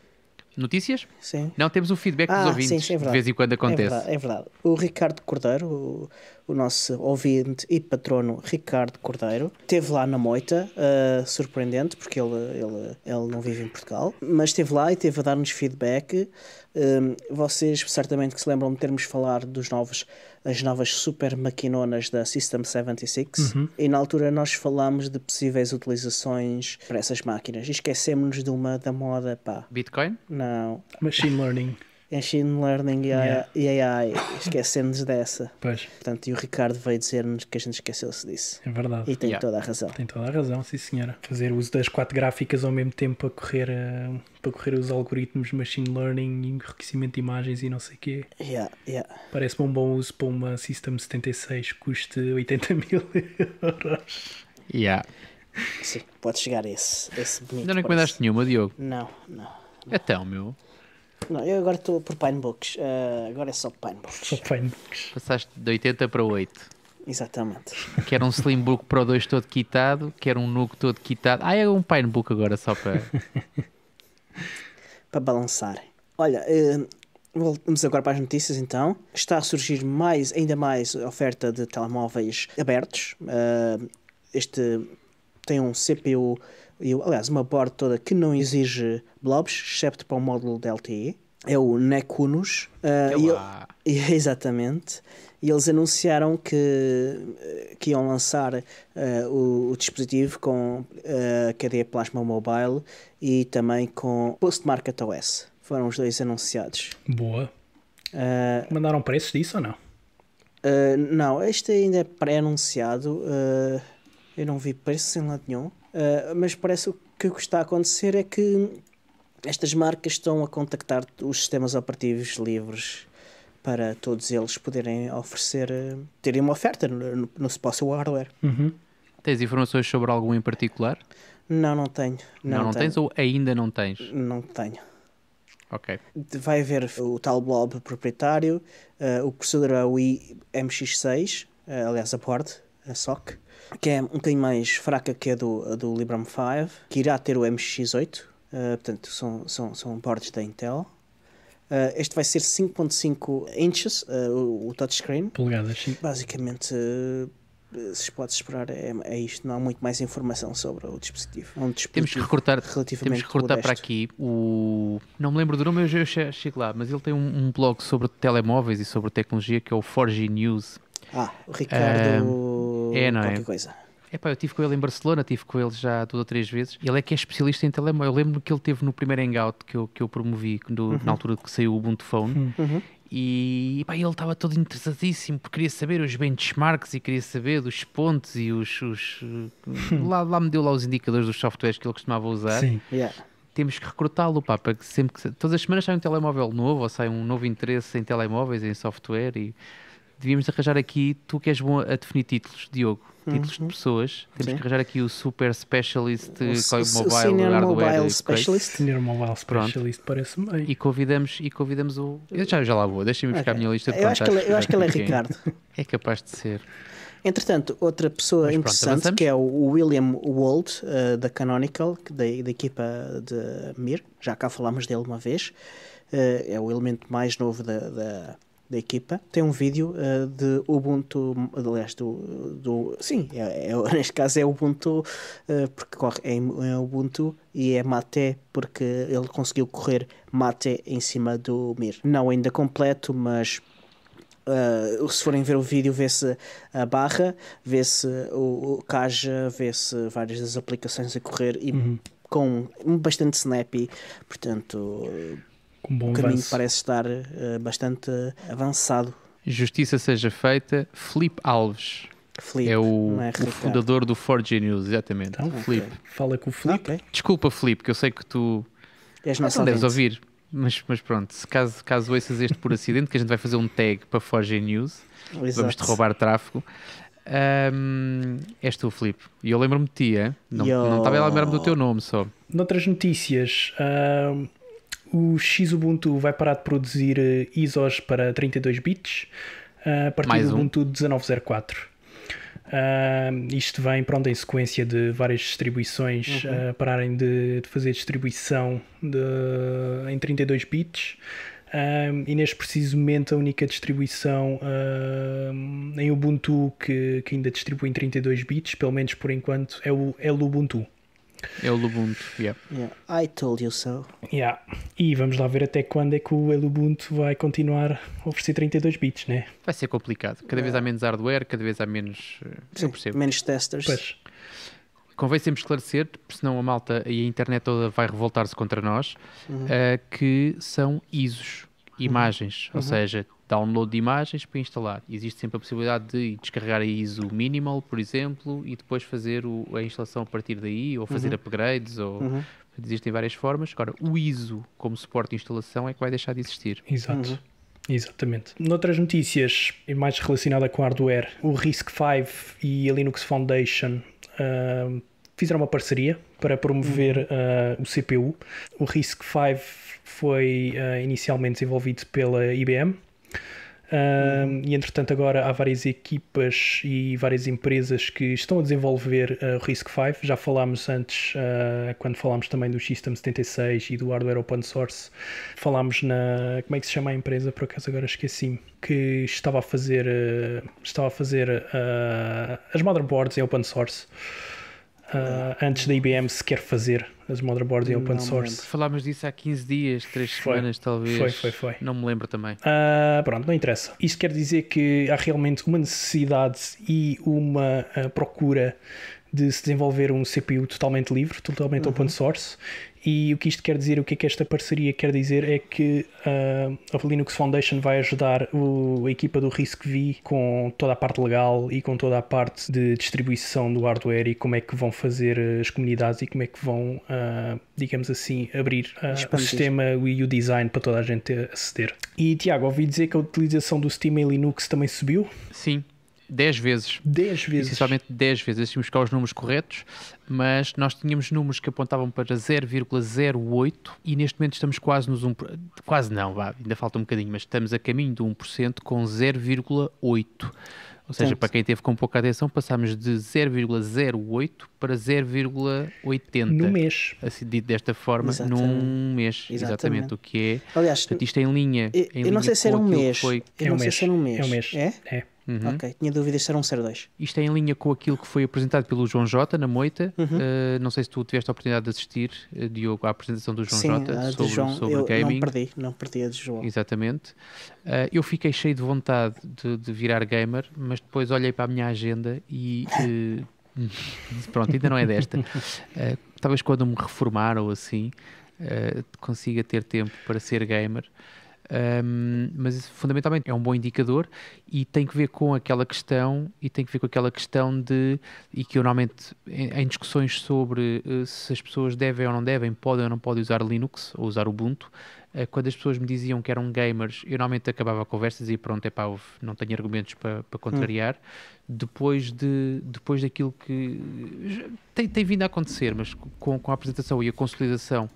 Notícias? Sim. Não, temos o feedback dos ouvintes, sim, é de vez em quando acontece. É verdade. O Ricardo Cordeiro, o nosso ouvinte e patrono Ricardo Cordeiro, esteve lá na moita, surpreendente, porque ele não vive em Portugal, mas esteve lá e esteve a dar-nos feedback. Vocês certamente que se lembram de termos falado as novas super maquinonas da System 76, e na altura nós falámos de possíveis utilizações para essas máquinas e esquecemos-nos da moda, Bitcoin? Não. Machine Learning. Machine Learning e AI, esquecendo-nos dessa. Pois. Portanto, e o Ricardo veio dizer-nos que a gente esqueceu-se disso. É verdade. E tem toda a razão. Tem toda a razão, sim senhora. Fazer uso das 4 gráficas ao mesmo tempo para correr os algoritmos de Machine Learning e enriquecimento de imagens e não sei o quê. Parece-me um bom uso para uma System 76 que custe 80 mil euros. Sim, pode chegar a esse bonito. Ainda não encomendaste nenhuma, Diogo? Não. Então, meu... Não, eu agora estou por Pinebooks. Agora é só Pinebooks. Só Pinebooks. Passaste de 80 para 8. Exatamente. Quer um Slimbook Pro 2 todo quitado, quer um Nuke todo quitado. É um Pinebook agora só para... para balançar. Olha, vamos agora para as notícias então. Está a surgir ainda mais oferta de telemóveis abertos. Este tem um CPU... aliás, uma board toda que não exige blobs, excepto para o módulo de LTE. é o Nekunus. Exatamente. E eles anunciaram que iam lançar o dispositivo com cadeia Plasma Mobile e também com Postmarket OS. Foram os dois anunciados. Boa. Mandaram preços disso ou não? Não, este ainda é pré-anunciado. Eu não vi preços em lado nenhum. Mas parece que o que está a acontecer é que estas marcas estão a contactar os sistemas operativos livres para todos eles poderem oferecer, terem uma oferta no seu hardware. Uhum. Tens informações sobre algum em particular? Não tenho. Não tens ou ainda não tens? Não tenho. Ok. Vai haver o tal blob proprietário, o processador é o MX6, aliás a board, a SoC, que é um bocadinho mais fraca que a do Librem 5, que irá ter o MX8, portanto são boards da Intel. Este vai ser 5.5 inches, o touchscreen. Polegadas, sim. Basicamente, se pode esperar, é isto. Não há muito mais informação sobre o dispositivo. É um dispositivo Temos que recortar modesto. para aqui o... Não me lembro do nome, eu chego lá, mas ele tem um blog sobre telemóveis e sobre tecnologia que é o 4G News. O Ricardo... não qualquer é? coisa. Eu estive com ele em Barcelona, estive com ele já 2 ou 3 vezes. Ele é que é especialista em telemóvel. Eu lembro que ele teve no primeiro Hangout que eu promovi, na altura que saiu o Ubuntu Phone. E ele estava todo interessadíssimo porque queria saber os benchmarks e queria saber dos pontos e lá me deu lá os indicadores dos softwares que ele costumava usar. Sim. Yeah. Temos que recrutá-lo, para que todas as semanas sai um telemóvel novo ou sai um novo interesse em telemóveis, em software, e devíamos arranjar aqui, tu que és bom a definir títulos, Diogo, títulos de pessoas, temos que arranjar aqui o Super Specialist o Senior Mobile Specialist. Senior Mobile Specialist, parece-me bem. E convidamos o... Eu já lá vou, deixem-me buscar a minha lista de contactos. Eu acho que ele é Ricardo. É capaz de ser. Entretanto, outra pessoa interessante, que é o William Wald, da Canonical, da equipa de Mir, já cá falámos dele uma vez, é o elemento mais novo da equipa. Tem um vídeo de Ubuntu, aliás, neste caso é Ubuntu, porque corre em Ubuntu, e é Mate, porque ele conseguiu correr Mate em cima do Mir. Não ainda completo, mas se forem ver o vídeo, vê-se a barra, vê-se o Kaja, vê-se várias das aplicações a correr e com bastante snappy, portanto o caminho avanço. parece estar bastante avançado. Justiça seja feita. Filipe Alves é o fundador do 4G News, exatamente. Então, Filipe. Fala com o Filipe. Okay. Desculpa, Filipe, que eu sei que tu não deves ouvir. Mas pronto, se caso ouças este por acidente, que a gente vai fazer um tag para 4G News, vamos-te roubar tráfego. És tu, Filipe. E eu lembro-me de ti, não estava a lembrar-me do teu nome só. Noutras notícias, o Xubuntu vai parar de produzir ISOs para 32 bits a partir do Ubuntu 19.04. Isto vem em sequência de várias distribuições pararem de fazer distribuição em 32 bits, e neste preciso momento a única distribuição em Ubuntu que ainda distribui em 32 bits, pelo menos por enquanto, é o Ubuntu. É o Ubuntu, yeah. I told you so. Yeah. E vamos lá ver até quando é que o Ubuntu vai continuar a oferecer 32 bits, né? Vai ser complicado. Cada vez há menos hardware, cada vez há menos... Sim, menos testers. Pois. Convém sempre esclarecer, porque senão a malta e a internet toda vai revoltar-se contra nós, que são ISOs, imagens, ou seja, download de imagens para instalar. Existe sempre a possibilidade de descarregar a ISO minimal, por exemplo, e depois fazer a instalação a partir daí, ou fazer upgrades, ou existem várias formas. Agora, o ISO como suporte de instalação é que vai deixar de existir. Exato. Exatamente. Noutras notícias, mais relacionada com hardware, o RISC-V e a Linux Foundation fizeram uma parceria para promover o CPU. O RISC-V foi inicialmente desenvolvido pela IBM, e entretanto agora há várias equipas e várias empresas que estão a desenvolver o RISC-V. Já falámos antes, quando falámos também do System 76 e do hardware open source, falámos como é que se chama a empresa, por acaso agora esqueci-me, que estava a fazer as motherboards em open source. antes da IBM sequer fazer as motherboards em open source. Falámos disso há 15 dias, 3 semanas talvez. Foi. Não me lembro também. Pronto, não interessa. Isto quer dizer que há realmente uma necessidade e uma procura de se desenvolver um CPU totalmente livre, totalmente open source. E o que isto quer dizer, o que é que esta parceria quer dizer, é que a Linux Foundation vai ajudar a equipa do RISC-V com toda a parte legal e com toda a parte de distribuição do hardware e como é que vão fazer as comunidades e como é que vão, digamos assim, abrir o sistema e o design para toda a gente aceder. E Tiago, ouvi dizer que a utilização do Steam em Linux também subiu? Sim. 10 vezes. 10 vezes. Essencialmente 10 vezes. Tínhamos buscar os números corretos, mas nós tínhamos números que apontavam para 0,08 e neste momento estamos quase nos 1%. Quase não, ainda falta um bocadinho, mas estamos a caminho de 1% com 0,8. Ou seja, para quem teve com pouca atenção, passámos de 0,08 para 0,80. No mês. Assim, dito desta forma, num mês. Exatamente. O que é... Aliás, portanto, isto é em linha. Eu não sei se era um mês. É um mês. É? Ok, tinha dúvidas se era um 02. Isto é em linha com aquilo que foi apresentado pelo João Jota na Moita. Não sei se tu tiveste a oportunidade de assistir, Diogo, à apresentação do João Jota sobre gaming. Não perdi a de João. Exatamente. Eu fiquei cheio de vontade de virar gamer, mas depois olhei para a minha agenda e pronto, ainda não é desta. Talvez quando me reformar ou assim consiga ter tempo para ser gamer. Mas fundamentalmente é um bom indicador e tem que ver com aquela questão de, e que eu normalmente em discussões sobre se as pessoas devem ou não devem, podem ou não podem usar Linux ou usar Ubuntu, quando as pessoas me diziam que eram gamers, eu normalmente acabava a conversa e dizia pronto, não tenho argumentos para contrariar. Depois daquilo que tem vindo a acontecer, mas com a apresentação e a consolidação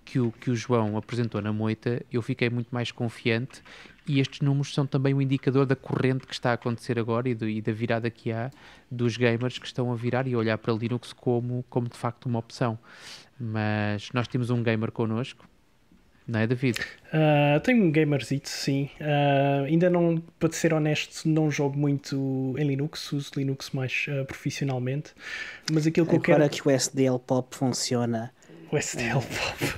que o João apresentou na Moita, eu fiquei muito mais confiante e estes números são também um indicador da corrente que está a acontecer agora e da virada que há dos gamers que estão a virar e a olhar para Linux como de facto uma opção. Mas nós temos um gamer connosco, não é, David? Tenho um gamerzito, sim. Ainda não, para ser honesto, não jogo muito em Linux, uso Linux mais profissionalmente, mas aquilo que eu quero... Agora que o SDL Pop funciona... O SDL Pop.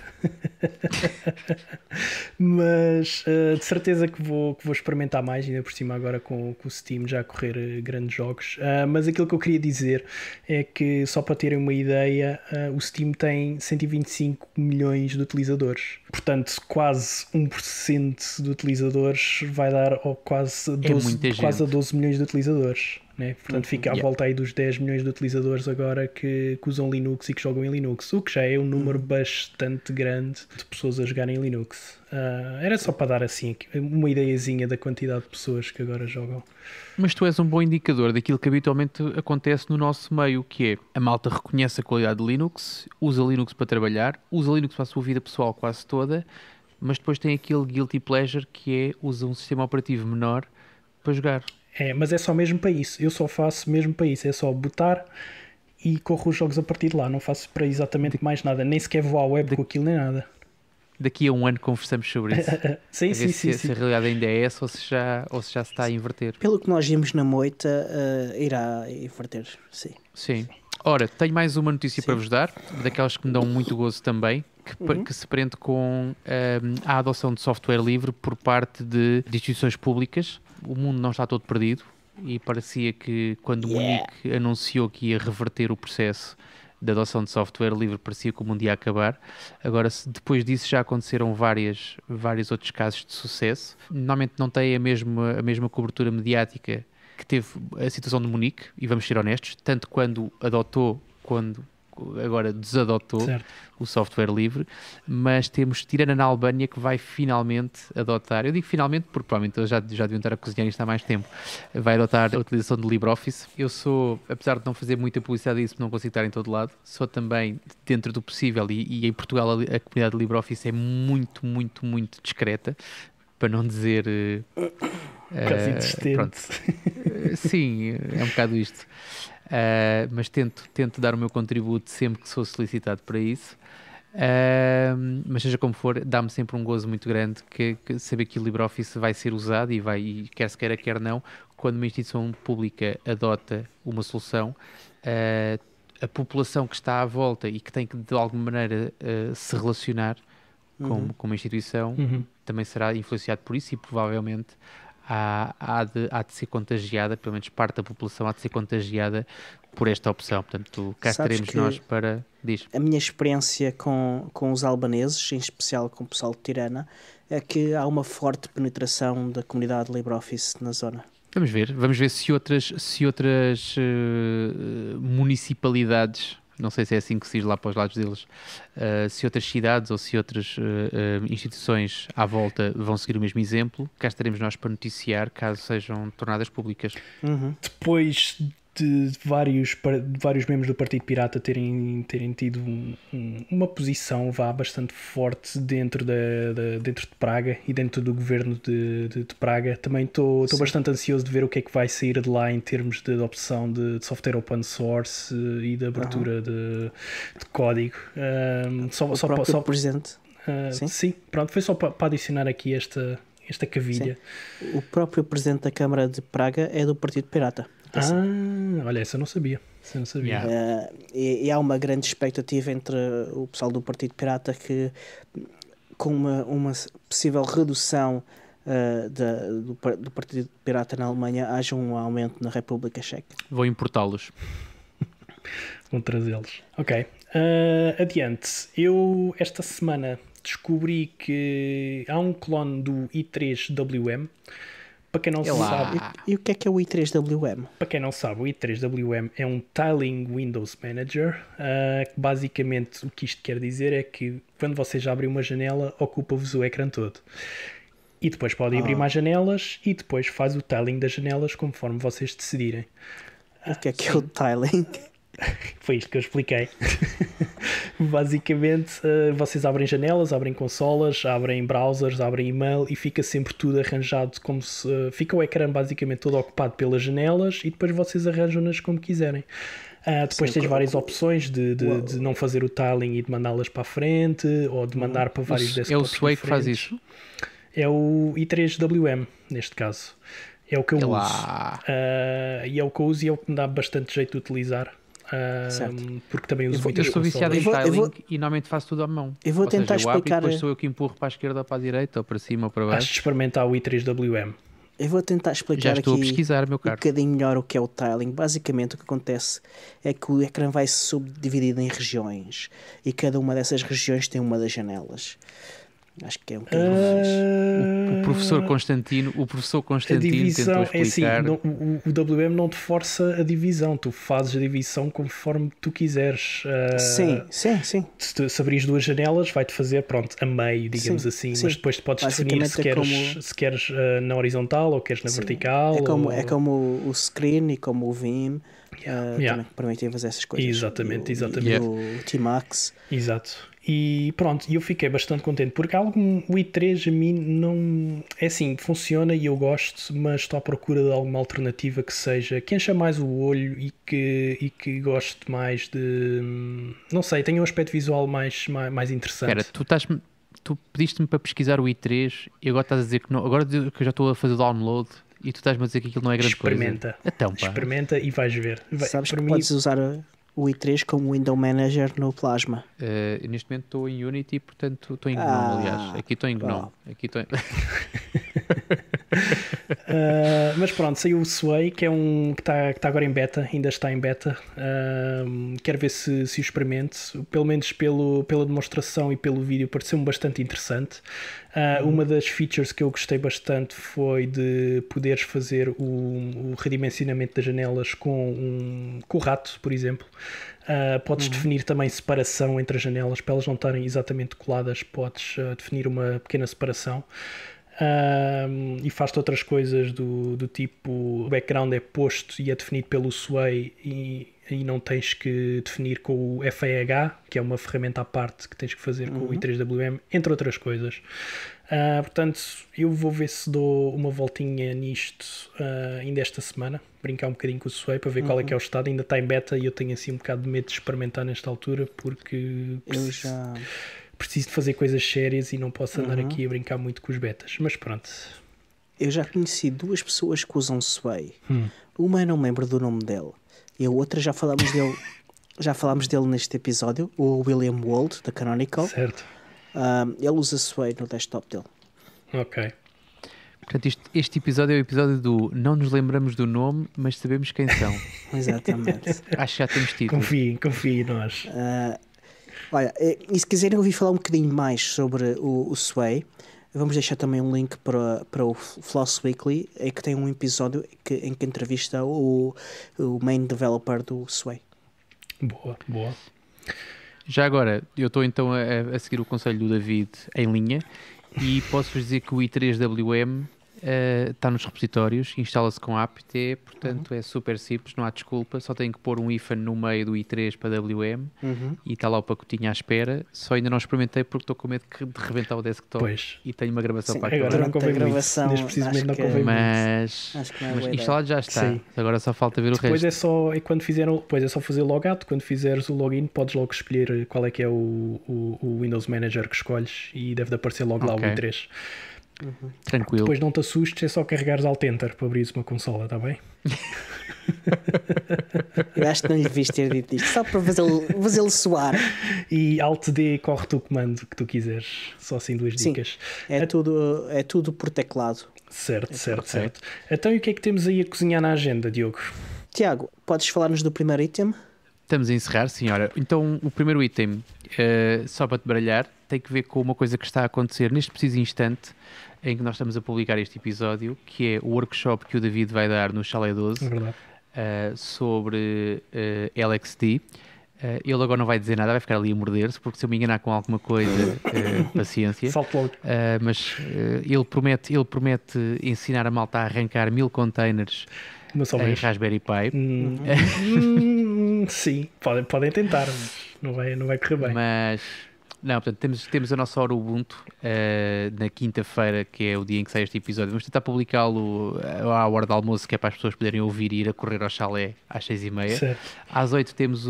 Mas de certeza que vou experimentar mais, ainda por cima agora com o Steam já a correr grandes jogos. Mas aquilo que eu queria dizer é que, só para terem uma ideia, o Steam tem 125 milhões de utilizadores. Portanto, quase 1% de utilizadores vai dar quase a 12 milhões de utilizadores. Né? Portanto, fica à volta aí dos 10 milhões de utilizadores agora que usam Linux e que jogam em Linux, o que já é um número bastante grande de pessoas a jogarem em Linux. Era só para dar assim uma ideiazinha da quantidade de pessoas que agora jogam. Mas tu és um bom indicador daquilo que habitualmente acontece no nosso meio, que é a malta reconhece a qualidade de Linux, usa Linux para trabalhar, usa Linux para a sua vida pessoal quase toda, mas depois tem aquele guilty pleasure que é usa um sistema operativo menor para jogar. Mas é só mesmo para isso. Eu só faço mesmo para isso. É só botar e corro os jogos a partir de lá. Não faço para exatamente mais nada. Nem sequer vou à web com aquilo nem nada. Daqui a um ano conversamos sobre isso. sim. Se a realidade ainda é essa ou se já se está a inverter. Pelo que nós vimos na Moita, irá inverter, sim. Sim. Ora, tenho mais uma notícia para vos dar, daquelas que me dão muito gozo também, que se prende com a adoção de software livre por parte de instituições públicas. O mundo não está todo perdido e parecia que quando o Munique anunciou que ia reverter o processo de adoção de software livre, parecia que o mundo ia acabar. Agora, depois disso já aconteceram vários outros casos de sucesso. Normalmente não tem a mesma cobertura mediática que teve a situação de Munique, e vamos ser honestos, tanto quando adotou, agora desadotou o software livre, mas temos Tirana na Albânia que vai finalmente adotar, eu digo finalmente porque provavelmente eles já deviam estar a cozinhar isto há mais tempo, vai adotar a utilização de LibreOffice. Eu sou, apesar de não fazer muita publicidade disso, não consigo estar em todo lado, sou também dentro do possível e em Portugal a comunidade de LibreOffice é muito, muito, muito discreta, para não dizer... quase insistente. Sim, é um bocado isto. Mas tento dar o meu contributo sempre que sou solicitado para isso. Mas seja como for, dá-me sempre um gozo muito grande que saber que o LibreOffice vai ser usado e quer se queira, quer não, quando uma instituição pública adota uma solução, a população que está à volta e que tem que de alguma maneira se relacionar com uma instituição também será influenciado por isso e provavelmente há de ser contagiada, pelo menos parte da população há de ser contagiada por esta opção. Portanto, cá estaremos nós para... Diz. A minha experiência com os albaneses, em especial com o pessoal de Tirana, é que há uma forte penetração da comunidade LibreOffice na zona. Vamos ver se outras municipalidades, não sei se é assim que se diz lá para os lados deles, se outras cidades ou se outras instituições à volta vão seguir o mesmo exemplo. Cá estaremos nós para noticiar caso sejam tornadas públicas. Depois de vários membros do Partido Pirata terem tido uma posição bastante forte dentro de Praga e dentro do governo de Praga. Também estou bastante ansioso de ver o que é que vai sair de lá em termos de adopção de software open source e de abertura de código. O presidente. Sim, pronto, foi só para adicionar aqui esta cavilha. Sim. O próprio presidente da Câmara de Praga é do Partido Pirata. Olha, essa eu não sabia. Yeah. E há uma grande expectativa entre o pessoal do Partido Pirata que, com uma possível redução do Partido Pirata na Alemanha, haja um aumento na República Checa. Vou importá-los. Vão trazê-los. Ok. Adiante. Eu, esta semana, descobri que há um clone do i3WM. Para quem não sabe... E o que é o i3WM? Para quem não sabe, o i3WM é um Tiling Windows Manager. Basicamente, o que isto quer dizer é que quando vocês abrem uma janela, ocupa-vos o ecrã todo. E depois podem abrir mais janelas e depois faz o tiling das janelas conforme vocês decidirem. O que é o tiling? Foi isto que eu expliquei. Basicamente, vocês abrem janelas, abrem consolas, abrem browsers, abrem e-mail e fica sempre tudo arranjado como se... fica o ecrã basicamente todo ocupado pelas janelas e depois vocês arranjam-nas como quiserem. Depois tens várias opções de não fazer o tiling e de mandá-las para a frente ou de mandar para vários desktops. É o Sway que faz isso? É o i3WM, neste caso. É o que eu uso. E é o que eu uso e é o que me dá bastante jeito de utilizar. Porque também uso eu sou viciado em tiling e normalmente faço tudo à mão. Eu vou tentar explicar. Depois sou eu que empurro para a esquerda ou para a direita, ou para cima ou para baixo. Acho de experimentar o i3WM. Eu vou tentar explicar Já estou aqui a pesquisar, meu caro. Um bocadinho melhor o que é o tiling. Basicamente o que acontece é que o ecrã vai se subdividir em regiões e cada uma dessas regiões tem uma das janelas. Acho que é um bocadinho mais. O professor Constantino a divisão tentou explicar. É assim, o WM não te força a divisão, tu fazes a divisão conforme tu quiseres. Sim. Se abris duas janelas, vai-te fazer, pronto, a meio, digamos assim, mas depois tu podes definir se queres na horizontal ou queres na vertical. É como o Screen e como o Vim. Também permitem fazer essas coisas. Exatamente. O Tmax. Exato. E pronto, eu fiquei bastante contente porque o i3 a mim não é assim, funciona e eu gosto, mas estou à procura de alguma alternativa que seja, que encha mais o olho e que goste mais de, não sei, tenha um aspecto visual mais interessante. Espera, tu pediste-me para pesquisar o i3 e agora estás a dizer que não, agora que eu já estou a fazer o download e tu estás-me a dizer que aquilo não é grande coisa. Experimenta e vais ver. Sabes que podes usar o i3 como Window Manager no Plasma. Neste momento estou em Unity, portanto estou em GNOME, aliás. Aqui estou em GNOME. Mas pronto, saiu o Sway, que é que está agora em beta, ainda está em beta. Quero ver se o experimento, pelo menos pela demonstração e pelo vídeo, pareceu-me bastante interessante. Uma das features que eu gostei bastante foi de poderes fazer o redimensionamento das janelas com o rato, por exemplo. Podes definir também separação entre as janelas para elas não estarem exatamente coladas, podes definir uma pequena separação. E faz-te outras coisas do tipo, o background é posto e é definido pelo Sway e não tens que definir com o FAH, que é uma ferramenta à parte que tens que fazer com o i3WM, entre outras coisas. Portanto, eu vou ver se dou uma voltinha nisto ainda esta semana, brincar um bocadinho com o Sway para ver qual é que é o estado. Ainda está em beta e eu tenho assim um bocado de medo de experimentar nesta altura porque preciso de fazer coisas sérias e não posso andar aqui a brincar muito com os betas, mas pronto. Eu já conheci duas pessoas que usam Sway. Uma eu não me lembro do nome dele e a outra já falámos dele já falámos dele neste episódio, o William Wold, da Canonical. Certo. Ele usa Sway no desktop dele. Ok. Portanto, este episódio é o episódio do não nos lembramos do nome, mas sabemos quem são. Exatamente. Acho que já temos título. Confiem em nós. Olha, e se quiserem ouvir falar um bocadinho mais sobre o Sway, vamos deixar também um link para o Floss Weekly, em que tem um episódio em que entrevista o main developer do Sway. Boa. Já agora, eu estou então a seguir o conselho do David em linha e posso-vos dizer que o i3WM está nos repositórios, instala-se com apt, portanto é super simples, não há desculpa, só tenho que pôr um ifan no meio do i3 para WM e está lá o pacotinho à espera. Só ainda não experimentei porque estou com medo de rebentar o desktop e tenho uma gravação para agora acabar. não convém muito, neste precisamente não convém mas instalado já está. Sim. Agora só falta ver depois o resto. Depois é só fazer logout. Quando fizeres o login podes logo escolher qual é que é o Windows Manager que escolhes e deve aparecer logo lá o i3. Tranquilo. Depois não te assustes, é só carregares Alt Enter para abrir uma consola, está bem? Eu acho que não lhe devias ter dito isto, só para fazê-lo soar. E Alt D corre-te o comando que tu quiseres, só assim duas dicas. É tudo por teclado. Certo. Então e o que é que temos aí a cozinhar na agenda, Diogo? Tiago, podes falar-nos do primeiro item? Estamos a encerrar, senhora. Então o primeiro item, só para te baralhar, tem que ver com uma coisa que está a acontecer neste preciso instante em que nós estamos a publicar este episódio, que é o workshop que o David vai dar no Chalé 12 sobre LXD. Ele agora não vai dizer nada, vai ficar ali a morder-se, porque se eu me enganar com alguma coisa, paciência. Mas ele promete ensinar a malta a arrancar 1000 containers em Raspberry Pi. Sim, podem tentar, mas não vai correr bem. Não, portanto, temos a nossa hora Ubuntu na quinta-feira, que é o dia em que sai este episódio. Vamos tentar publicá-lo à hora do almoço, que é para as pessoas poderem ouvir e ir a correr ao chalé às 6h30. Certo. Às 8 temos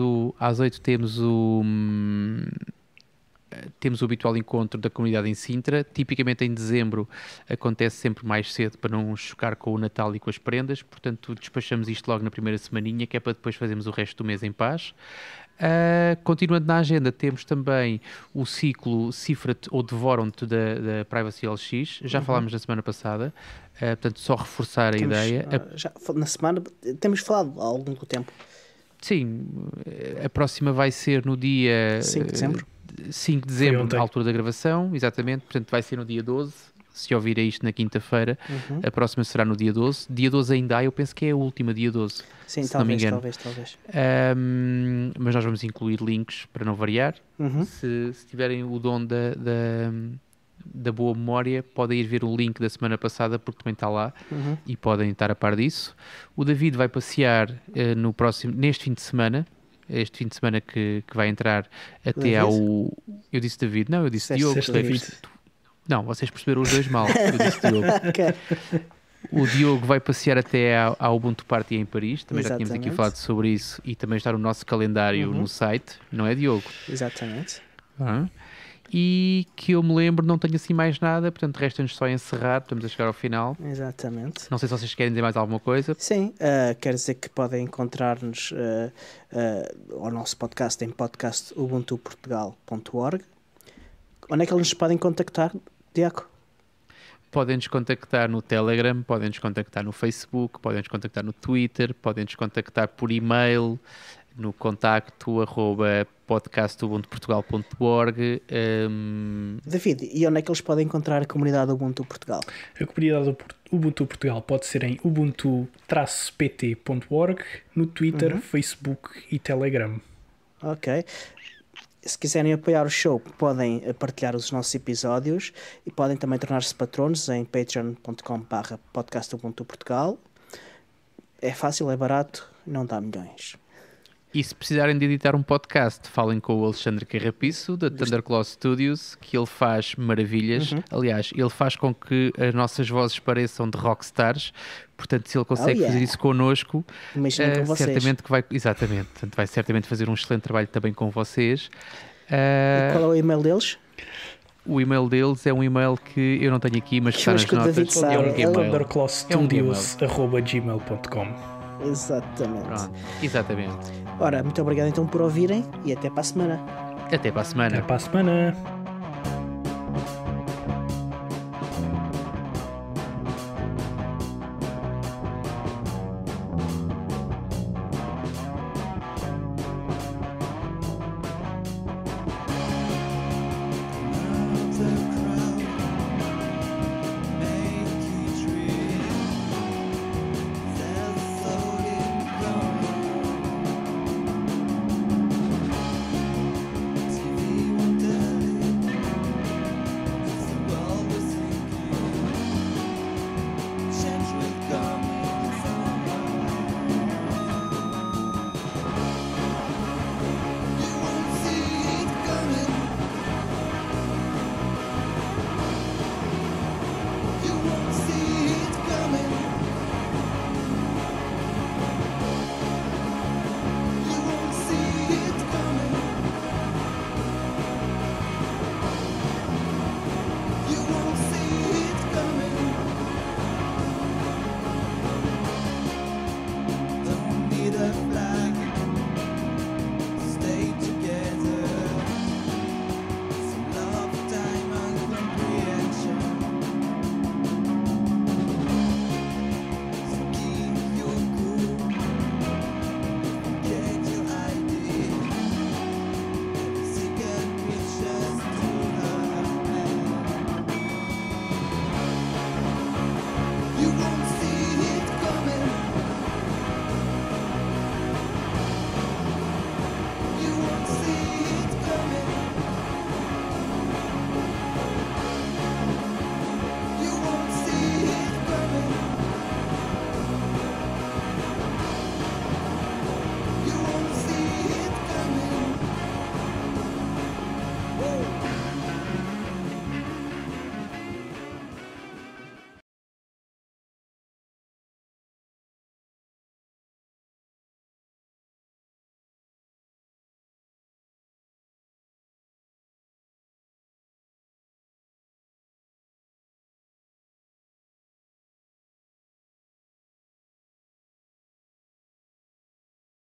o habitual encontro da comunidade em Sintra. Tipicamente em dezembro acontece sempre mais cedo para não chocar com o Natal e com as prendas. Portanto, despachamos isto logo na primeira semaninha, que é para depois fazermos o resto do mês em paz. Continuando na agenda, temos também o ciclo Cifra-te ou Devoram-te da Privacy LX. Já falámos na semana passada, portanto, só reforçar a ideia. Já, na semana, temos falado há algum tempo. Sim, a próxima vai ser no dia 5 de dezembro. 5 de dezembro, na altura da gravação, exatamente, portanto vai ser no dia 12. Se ouvirem isto na quinta-feira, a próxima será no dia 12. Dia 12 ainda há, eu penso que é a última, dia 12. Sim, se não me engano. talvez. Mas nós vamos incluir links para não variar. Se tiverem o dom da boa memória, podem ir ver o link da semana passada, porque também está lá e podem estar a par disso. O David vai passear neste fim de semana. Este fim de semana que vai entrar até ao... Eu disse David? Não, eu disse Diogo. Não, vocês perceberam os dois mal. Eu disse Diogo. O Diogo vai passear até ao Ubuntu Party em Paris. Também já tínhamos aqui falado sobre isso. E também está no nosso calendário no site. Não é, Diogo? Exatamente. E que eu me lembro, não tenho assim mais nada. Portanto, resta-nos só encerrar. Estamos a chegar ao final. Exatamente. Não sei se vocês querem dizer mais alguma coisa. Sim, quer dizer que podem encontrar-nos ao nosso podcast em podcastubuntuportugal.org. Onde é que eles nos podem contactar, Tiago? Podem-nos contactar no Telegram, podem-nos contactar no Facebook, podem-nos contactar no Twitter, podem-nos contactar por e-mail no contacto@podcastubuntuportugal.org. David, e onde é que eles podem encontrar a comunidade Ubuntu Portugal? A comunidade Ubuntu Portugal pode ser em ubuntu-pt.org, no Twitter, Facebook e Telegram. Ok. Se quiserem apoiar o show, podem partilhar os nossos episódios e podem também tornar-se patronos em patreon.com/podcastubuntuportugal. É fácil, é barato, não dá milhões. E se precisarem de editar um podcast, falem com o Alexandre Carrapiço, da Thunderclaw Studios, que ele faz maravilhas. Aliás, ele faz com que as nossas vozes pareçam de rockstars. Portanto, se ele consegue fazer isso connosco, certamente que vai... Exatamente. Portanto, vai certamente fazer um excelente trabalho também com vocês. E qual é o e-mail deles? O e-mail deles é um e-mail que eu não tenho aqui, mas está nas notas. É um e-mail. thunderclawstudios@gmail.com. Exatamente. Pronto, exatamente. Ora, muito obrigado então por ouvirem e até para a semana. Até para a semana. Até para a semana.